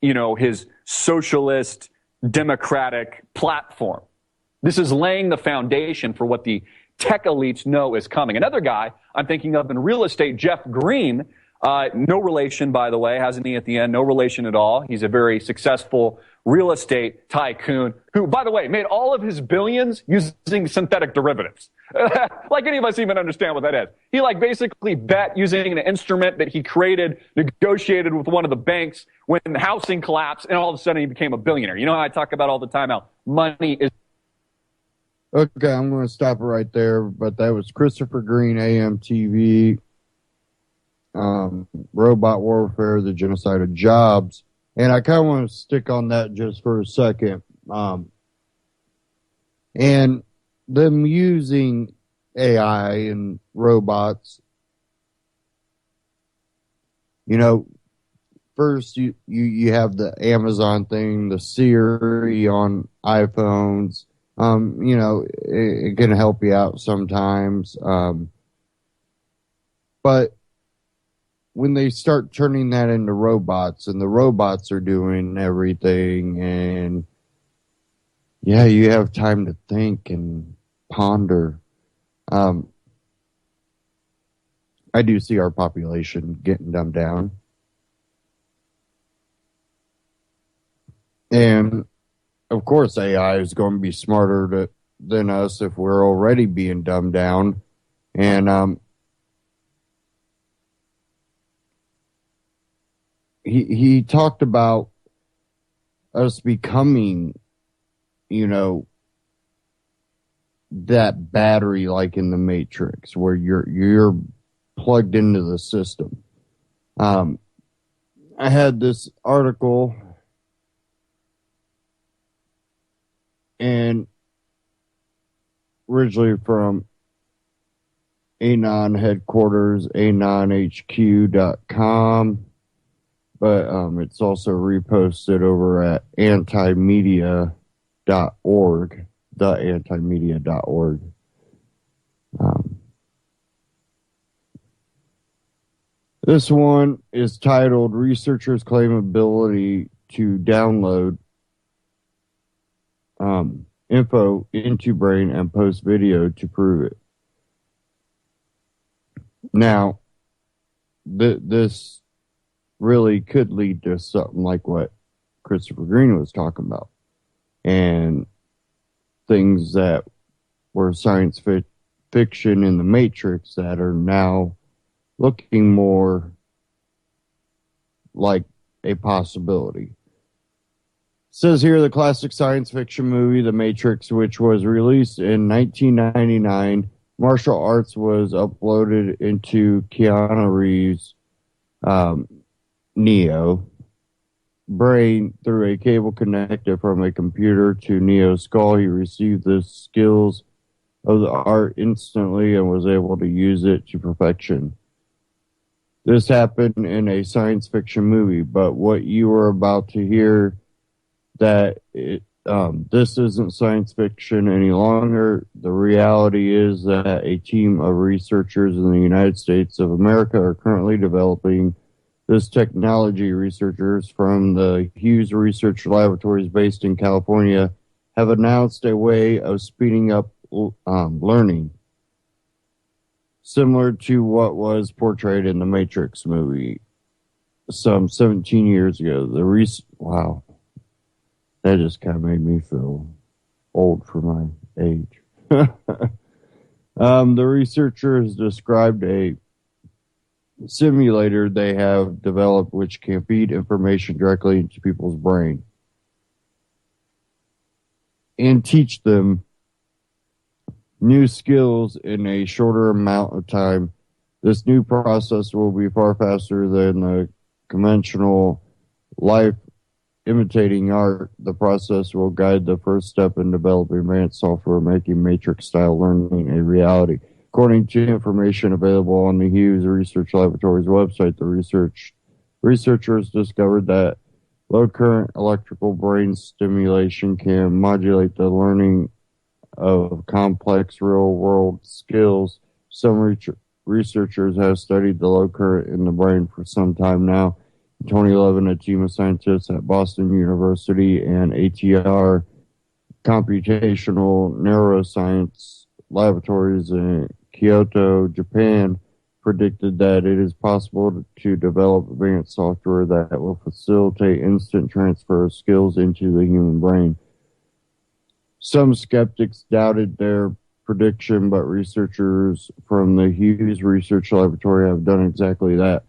you know, his socialist democratic platform. This is laying the foundation for what the tech elites know is coming. Another guy I'm thinking of in real estate, Jeff Green, no relation, by the way, has an E at the end, no relation at all. He's a very successful real estate tycoon who, by the way, made all of his billions using synthetic derivatives. Like any of us even understand what that is. He basically bet using an instrument that he created, negotiated with one of the banks when the housing collapsed, and all of a sudden he became a billionaire. You know how I talk about all the time how money is... Okay, I'm going to stop it right there, but that was Christopher Green, AMTV, Robot Warfare, the Genocide of Jobs. And I kind of want to stick on that just for a second. And them using AI and robots, you know, first you have the Amazon thing, the Siri on iPhones. You know, it can help you out sometimes. But when they start turning that into robots and the robots are doing everything, and yeah, you have time to think and ponder. I do see our population getting dumbed down. And of course, AI is going to be smarter than us if we're already being dumbed down. And he talked about us becoming, you know, that battery like in the Matrix where you're plugged into the system. I had this article, and originally from Anon headquarters, anonhq.com, but it's also reposted over at antimedia.org, theantimedia.org. This one is titled Researchers Claim Ability to Download info into brain and post video to prove it. Now, this really could lead to something like what Christopher Green was talking about, and things that were science fiction in the Matrix that are now looking more like a possibility. It says here the classic science fiction movie, The Matrix, which was released in 1999, martial arts was uploaded into Keanu Reeves' Neo brain through a cable connected from a computer to Neo's skull. He received the skills of the art instantly and was able to use it to perfection. This happened in a science fiction movie, but what you are about to hear, that this isn't science fiction any longer. The reality is that a team of researchers in the United States of America are currently developing this technology. Researchers from the Hughes Research Laboratories based in California have announced a way of speeding up learning, similar to what was portrayed in the Matrix movie some 17 years ago. Wow. That just kind of made me feel old for my age. The researchers described a simulator they have developed which can feed information directly into people's brain and teach them new skills in a shorter amount of time. This new process will be far faster than the conventional life imitating art. The process will guide the first step in developing advanced software, making Matrix-style learning a reality. According to information available on the Hughes Research Laboratories website, the researchers discovered that low current electrical brain stimulation can modulate the learning of complex real-world skills. Some researchers have studied the low current in the brain for some time now. In 2011, a team of scientists at Boston University and ATR Computational Neuroscience Laboratories in Kyoto, Japan, predicted that it is possible to develop advanced software that will facilitate instant transfer of skills into the human brain. Some skeptics doubted their prediction, but researchers from the Hughes Research Laboratory have done exactly that.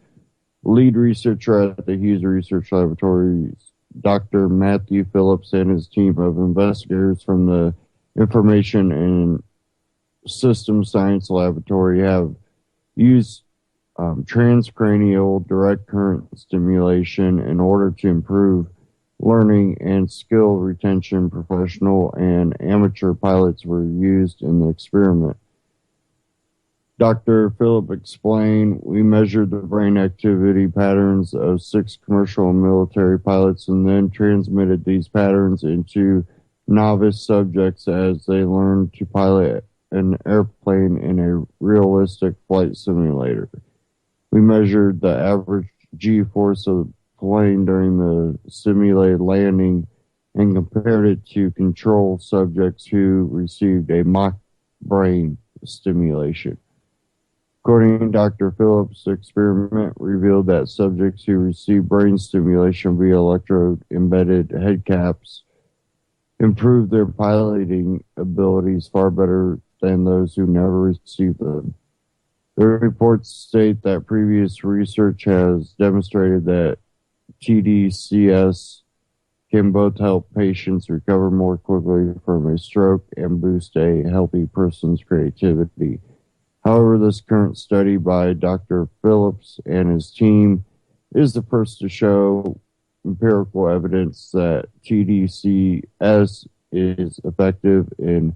Lead researcher at the Hughes Research Laboratories, Dr. Matthew Phillips, and his team of investigators from the Information and System Science Laboratory have used transcranial direct current stimulation in order to improve learning and skill retention. Professional and amateur pilots were used in the experiment. Dr. Phillip explained, we measured the brain activity patterns of 6 commercial and military pilots and then transmitted these patterns into novice subjects as they learned to pilot an airplane in a realistic flight simulator. We measured the average G-force of the plane during the simulated landing and compared it to control subjects who received a mock brain stimulation. According to Dr. Phillips, the experiment revealed that subjects who received brain stimulation via electrode-embedded head caps improved their piloting abilities far better than those who never received them. The reports state that previous research has demonstrated that TDCS can both help patients recover more quickly from a stroke and boost a healthy person's creativity. However, this current study by Dr. Phillips and his team is the first to show empirical evidence that TDCS is effective in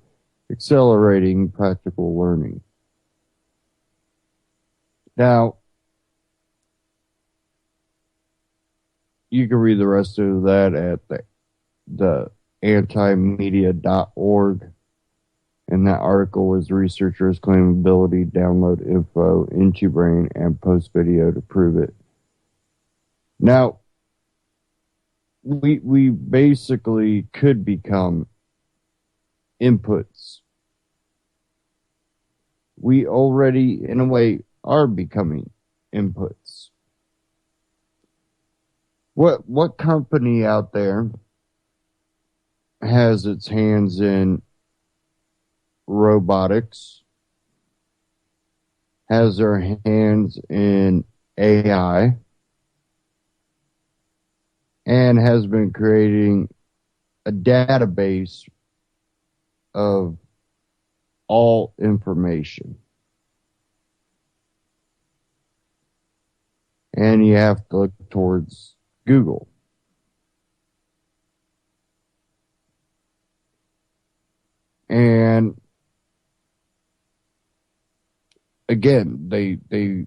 accelerating practical learning. Now, you can read the rest of that at the antimedia.org. And that article was researchers claim ability to download info into brain and post video to prove it. Now, we basically could become inputs. We already, in a way, are becoming inputs. What company out there has its hands in robotics, has their hands in AI, and has been creating a database of all information? And you have to look towards Google. And again, they've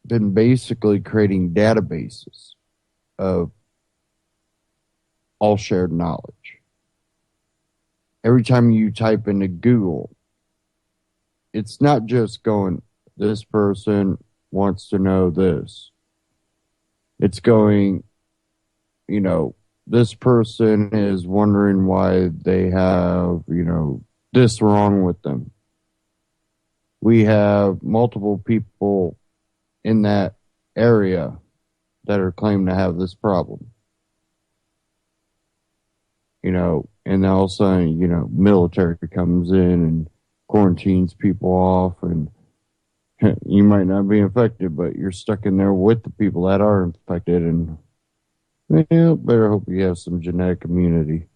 been basically creating databases of all shared knowledge. Every time you type into Google, it's not just going, this person wants to know this. It's going, this person is wondering why they have, this wrong with them. We have multiple people in that area that are claiming to have this problem. And all of a sudden, military comes in and quarantines people off, and you might not be infected, but you're stuck in there with the people that are infected, and better hope you have some genetic immunity.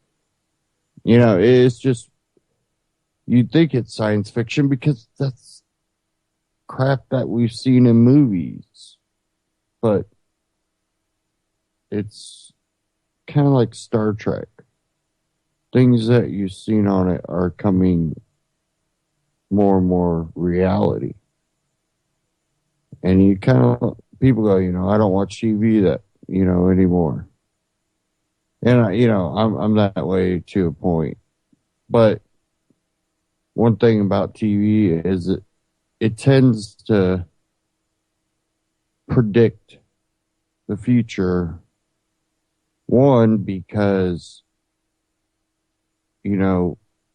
It's just, you'd think it's science fiction because that's crap that we've seen in movies, but it's kind of like Star Trek. Things that you've seen on it are coming more and more reality. And you people go, I don't watch TV that, anymore. And, I'm that way to a point. But one thing about TV is it tends to predict the future. One, because,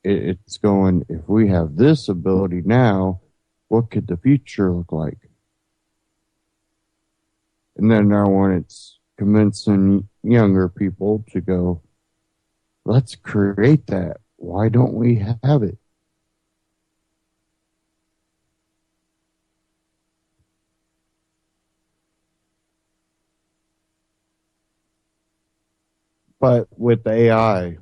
it's going, if we have this ability now, what could the future look like? And then now when it's convincing younger people to go, let's create that. Why don't we have it? But with AI,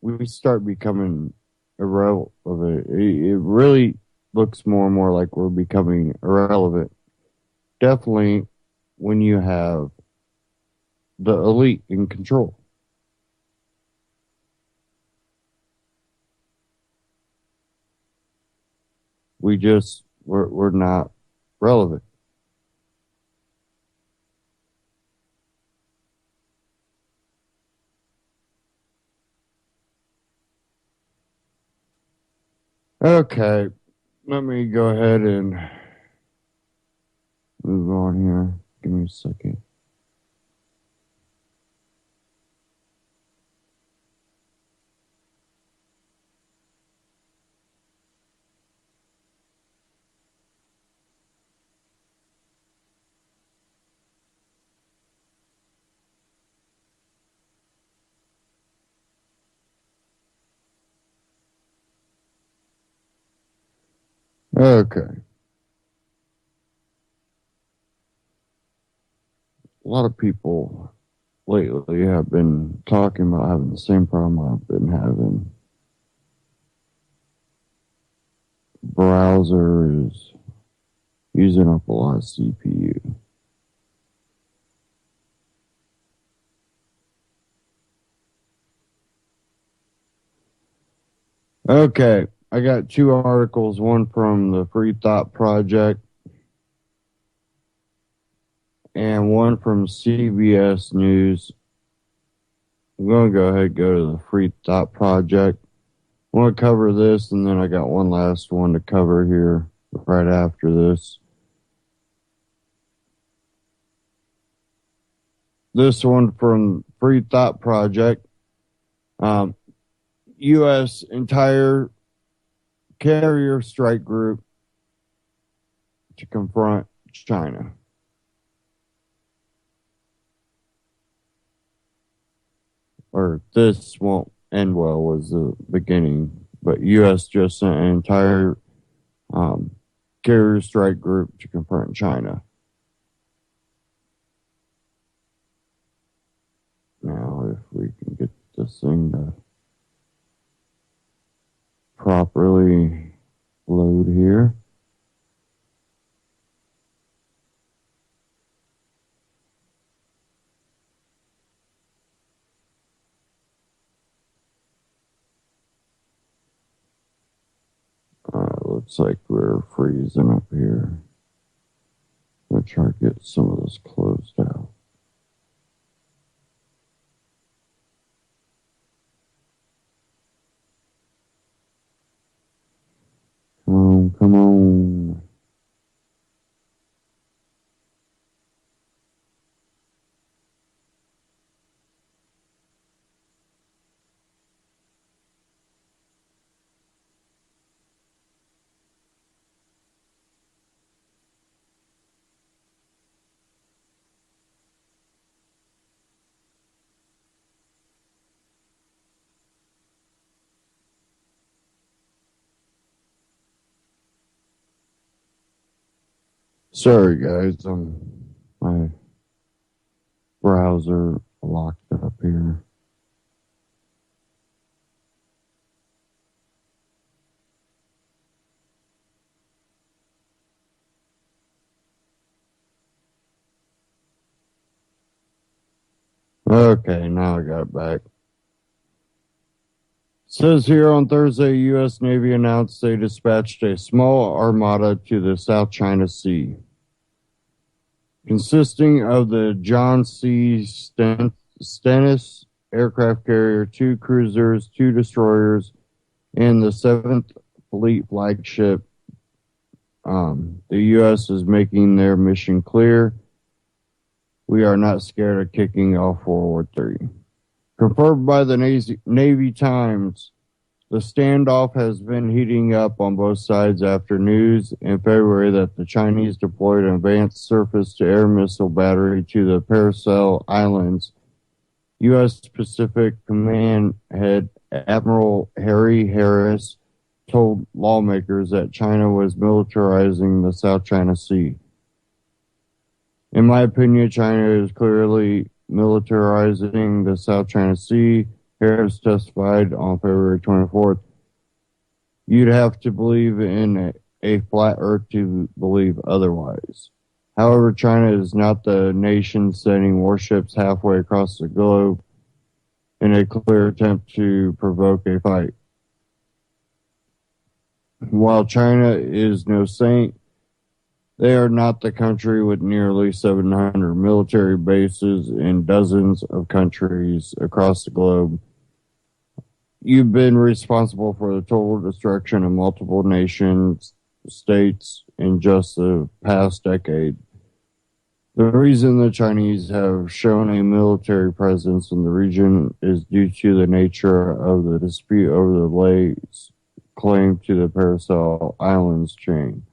we start becoming irrelevant. It really looks more and more like we're becoming irrelevant. Definitely when you have the elite in control. We're not relevant. Okay, let me go ahead and move on here. Give me a second. Okay. A lot of people lately have been talking about having the same problem I've been having. Browser is using up a lot of CPU. Okay, I got two articles, one from the Free Thought Project and one from CBS News. I'm going to go ahead and go to the Free Thought Project. I want to cover this, and then I got one last one to cover here right after this. This one from Free Thought Project. U.S. entire carrier strike group to confront China. Or this won't end well was the beginning, but U.S. just sent an entire carrier strike group to confront China. Now, if we can get this thing to properly load here. Looks like we're freezing up here. I'll try to get some of this closed out. Come on. Sorry, guys. My browser locked up here. Okay, now I got it back. Says here on Thursday, U.S. Navy announced they dispatched a small armada to the South China Sea, consisting of the John C. Stennis aircraft carrier, 2 cruisers, 2 destroyers, and the 7th Fleet flagship. The U.S. is making their mission clear. We are not scared of kicking off World War III. Confirmed by the Navy Times, the standoff has been heating up on both sides after news in February that the Chinese deployed an advanced surface-to-air missile battery to the Paracel Islands. U.S. Pacific Command head Admiral Harry Harris told lawmakers that China was militarizing the South China Sea. In my opinion, China is clearly militarizing the South China Sea, Harris testified on February 24th. You'd have to believe in a flat earth to believe otherwise. However, China is not the nation sending warships halfway across the globe in a clear attempt to provoke a fight. While China is no saint, they are not the country with nearly 700 military bases in dozens of countries across the globe. You've been responsible for the total destruction of multiple nations, states, in just the past decade. The reason the Chinese have shown a military presence in the region is due to the nature of the dispute over the lakes claim to the Paracel Islands chain.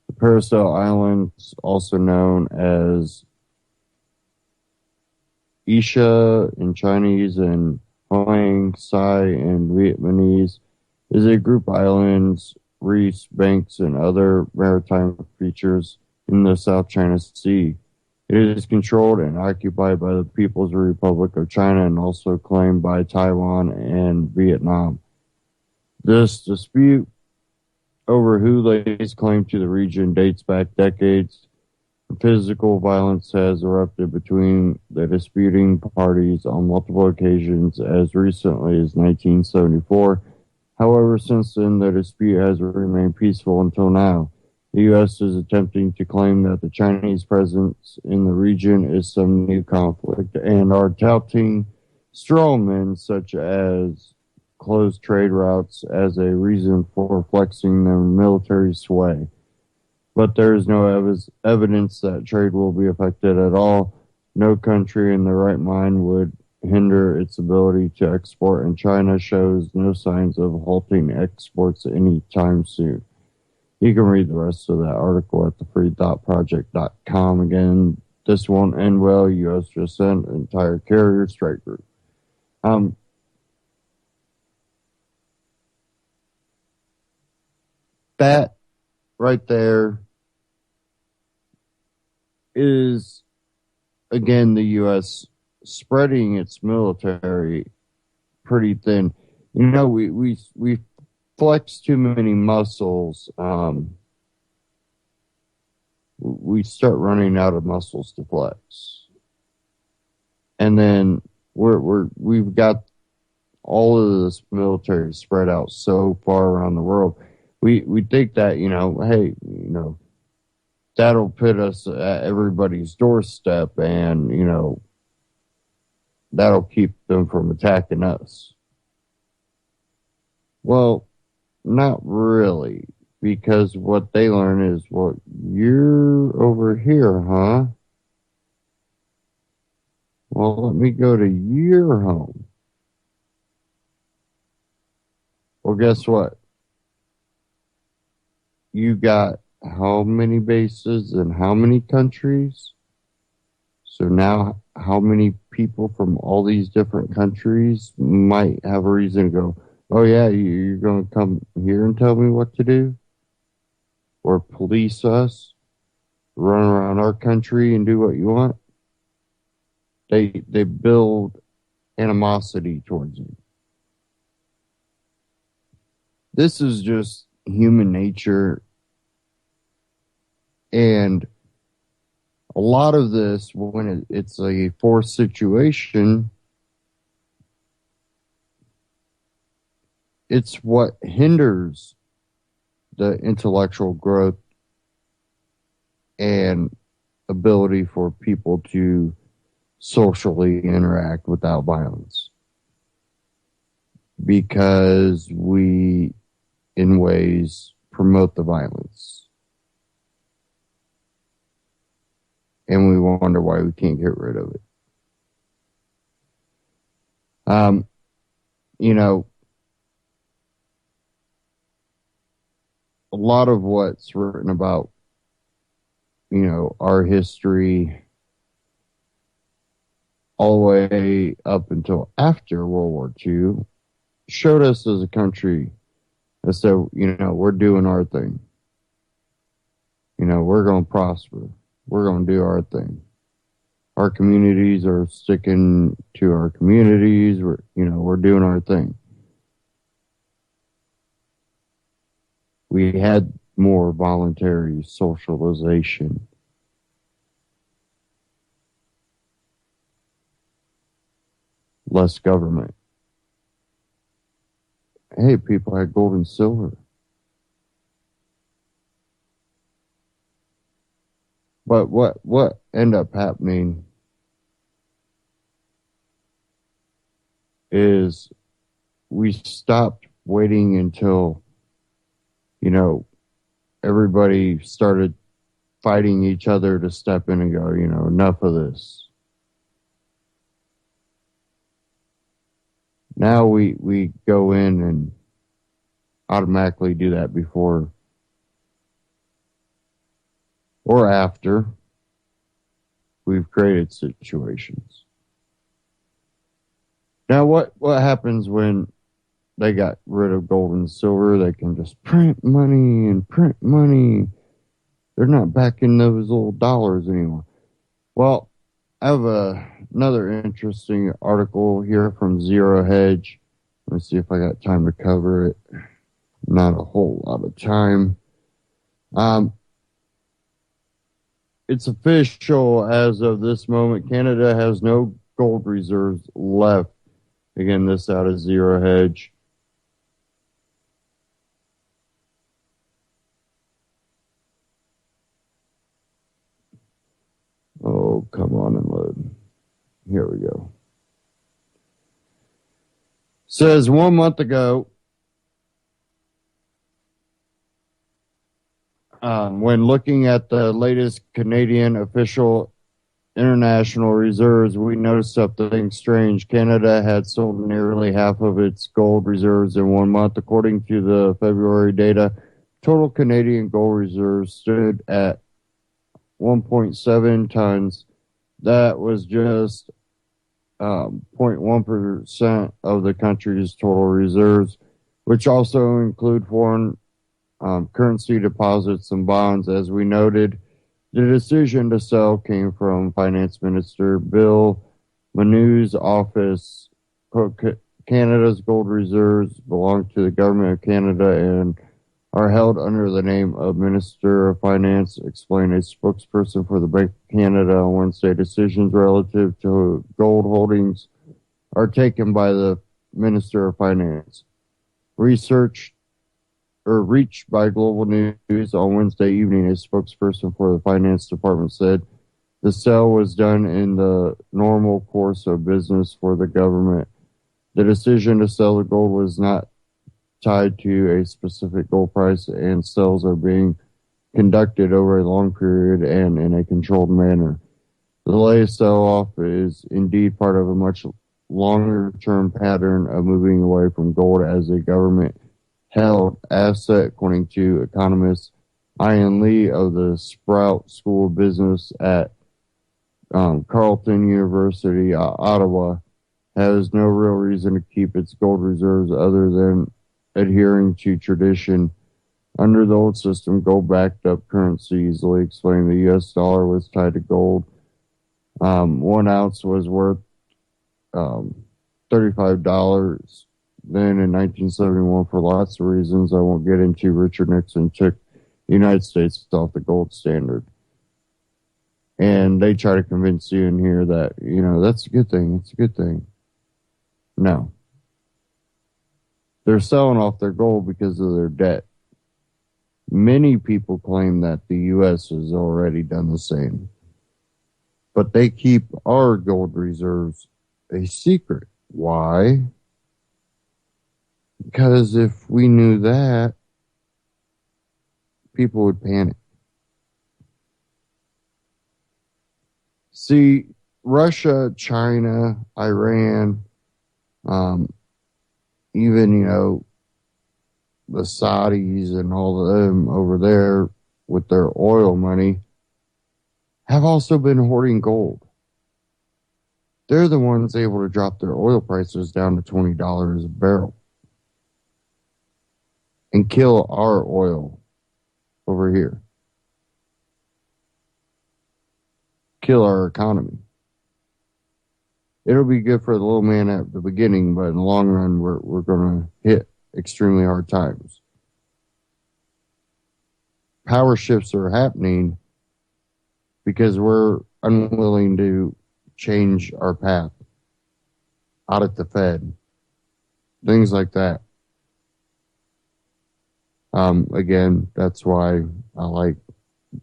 The Paracel Islands, also known as Isha in Chinese and Hoang Sai in Vietnamese, is a group of islands, reefs, banks, and other maritime features in the South China Sea. It is controlled and occupied by the People's Republic of China and also claimed by Taiwan and Vietnam. This dispute over who lays claim to the region dates back decades. Physical violence has erupted between the disputing parties on multiple occasions as recently as 1974. However, since then, the dispute has remained peaceful until now. The U.S. is attempting to claim that the Chinese presence in the region is some new conflict and are touting strawmen such as closed trade routes as a reason for flexing their military sway. But there is no evidence that trade will be affected at all. No country in their right mind would hinder its ability to export, and China shows no signs of halting exports anytime soon. You can read the rest of that article at thefreethoughtproject.com. Again, this won't end well. U.S. just sent an entire carrier strike group. That right there is, again, the U.S. spreading its military pretty thin. You know, we flex too many muscles. We start running out of muscles to flex, and then we've got all of this military spread out so far around the world. We think that, you know, hey, you know, that'll put us at everybody's doorstep, and, you know, that'll keep them from attacking us. Well, not really, because what they learn is, well, you're over here, huh? Well, let me go to your home. Well, guess what? You got how many bases in how many countries? So now how many people from all these different countries might have a reason to go, oh yeah, you're going to come here and tell me what to do? Or police us, run around our country and do what you want? They build animosity towards you. This is just human nature, and a lot of this, when it's a forced situation, it's what hinders the intellectual growth and ability for people to socially interact without violence, because we, in ways, promote the violence. And we wonder why we can't get rid of it. You know, a lot of what's written about, you know, our history all the way up until after World War II showed us as a country that said, you know, we're doing our thing. You know, we're going to prosper. We're going to do our thing. Our communities are sticking to our communities. We're doing our thing. We had more voluntary socialization. Less government. Hey, people had gold and silver. But what ended up happening is we stopped waiting until, you know, everybody started fighting each other to step in and go, you know, enough of this. Now we go in and automatically do that before or after we've created situations. Now, what happens when they got rid of gold and silver? They can just print money and print money. They're not backing those little dollars anymore. Well, I have another interesting article here from Zero Hedge. Let's see if I got time to cover it. Not a whole lot of time. It's official as of this moment. Canada has no gold reserves left. Again, this out of Zero Hedge. Oh, come on and load. Here we go. Says 1 month ago, when looking at the latest Canadian official international reserves, we noticed something strange. Canada had sold nearly half of its gold reserves in 1 month. According to the February data, total Canadian gold reserves stood at 1.7 tons. That was just 0.1% of the country's total reserves, which also include foreign currency deposits and bonds. As we noted, the decision to sell came from Finance Minister Bill Manu's office. Canada's gold reserves belong to the Government of Canada and are held under the name of Minister of Finance, explained a spokesperson for the Bank of Canada on Wednesday. Decisions relative to gold holdings are taken by the Minister of Finance. Reached by Global News on Wednesday evening, a spokesperson for the Finance Department said the sale was done in the normal course of business for the government. The decision to sell the gold was not tied to a specific gold price, and sales are being conducted over a long period and in a controlled manner. The latest sell-off is indeed part of a much longer-term pattern of moving away from gold as a government-held asset, according to economist Ian Lee of the Sprout School of Business at Carleton University, Ottawa. Has no real reason to keep its gold reserves other than adhering to tradition. Under the old system, gold backed up currency easily, explained the U.S. dollar was tied to gold. 1 ounce was worth $35 then in 1971 for lots of reasons I won't get into. Richard Nixon took the United States off the gold standard. And they try to convince you in here that, that's a good thing. It's a good thing. No. They're selling off their gold because of their debt. Many people claim that the U.S. has already done the same. But they keep our gold reserves a secret. Why? Because if we knew that, people would panic. See, Russia, China, Iran, even, the Saudis and all of them over there with their oil money have also been hoarding gold. They're the ones able to drop their oil prices down to $20 a barrel and kill our oil over here. Kill our economy. It'll be good for the little man at the beginning, but in the long run, we're going to hit extremely hard times. Power shifts are happening because we're unwilling to change our path. Audit the Fed. Things like that. Again, that's why I like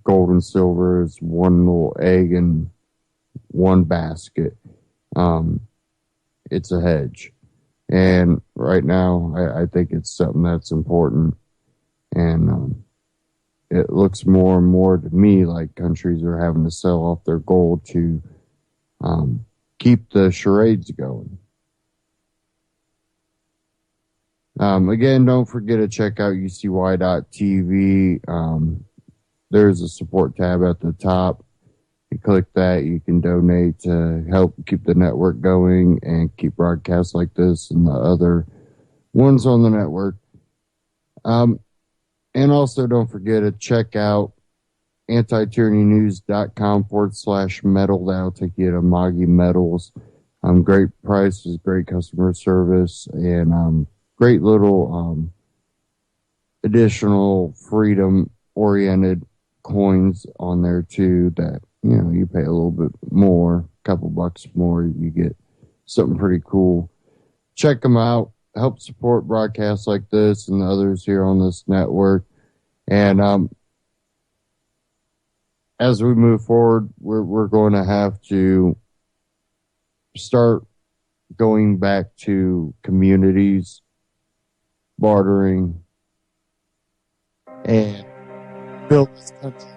gold and silver as one little egg in one basket. It's a hedge. And right now, I think it's something that's important. And it looks more and more to me like countries are having to sell off their gold to keep the charades going. Again, don't forget to check out ucy.tv. There's a support tab at the top. You click that, you can donate to help keep the network going and keep broadcasts like this and the other ones on the network. And also don't forget to check out antityrannynews.com/medal. That'll take you to Moggy Medals. Great prices, great customer service, and great little additional freedom-oriented coins on there too that, you pay a little bit more, a couple bucks more, you get something pretty cool. Check them out. Help support broadcasts like this and the others here on this network. And as we move forward, we're going to have to start going back to communities, bartering, and build this country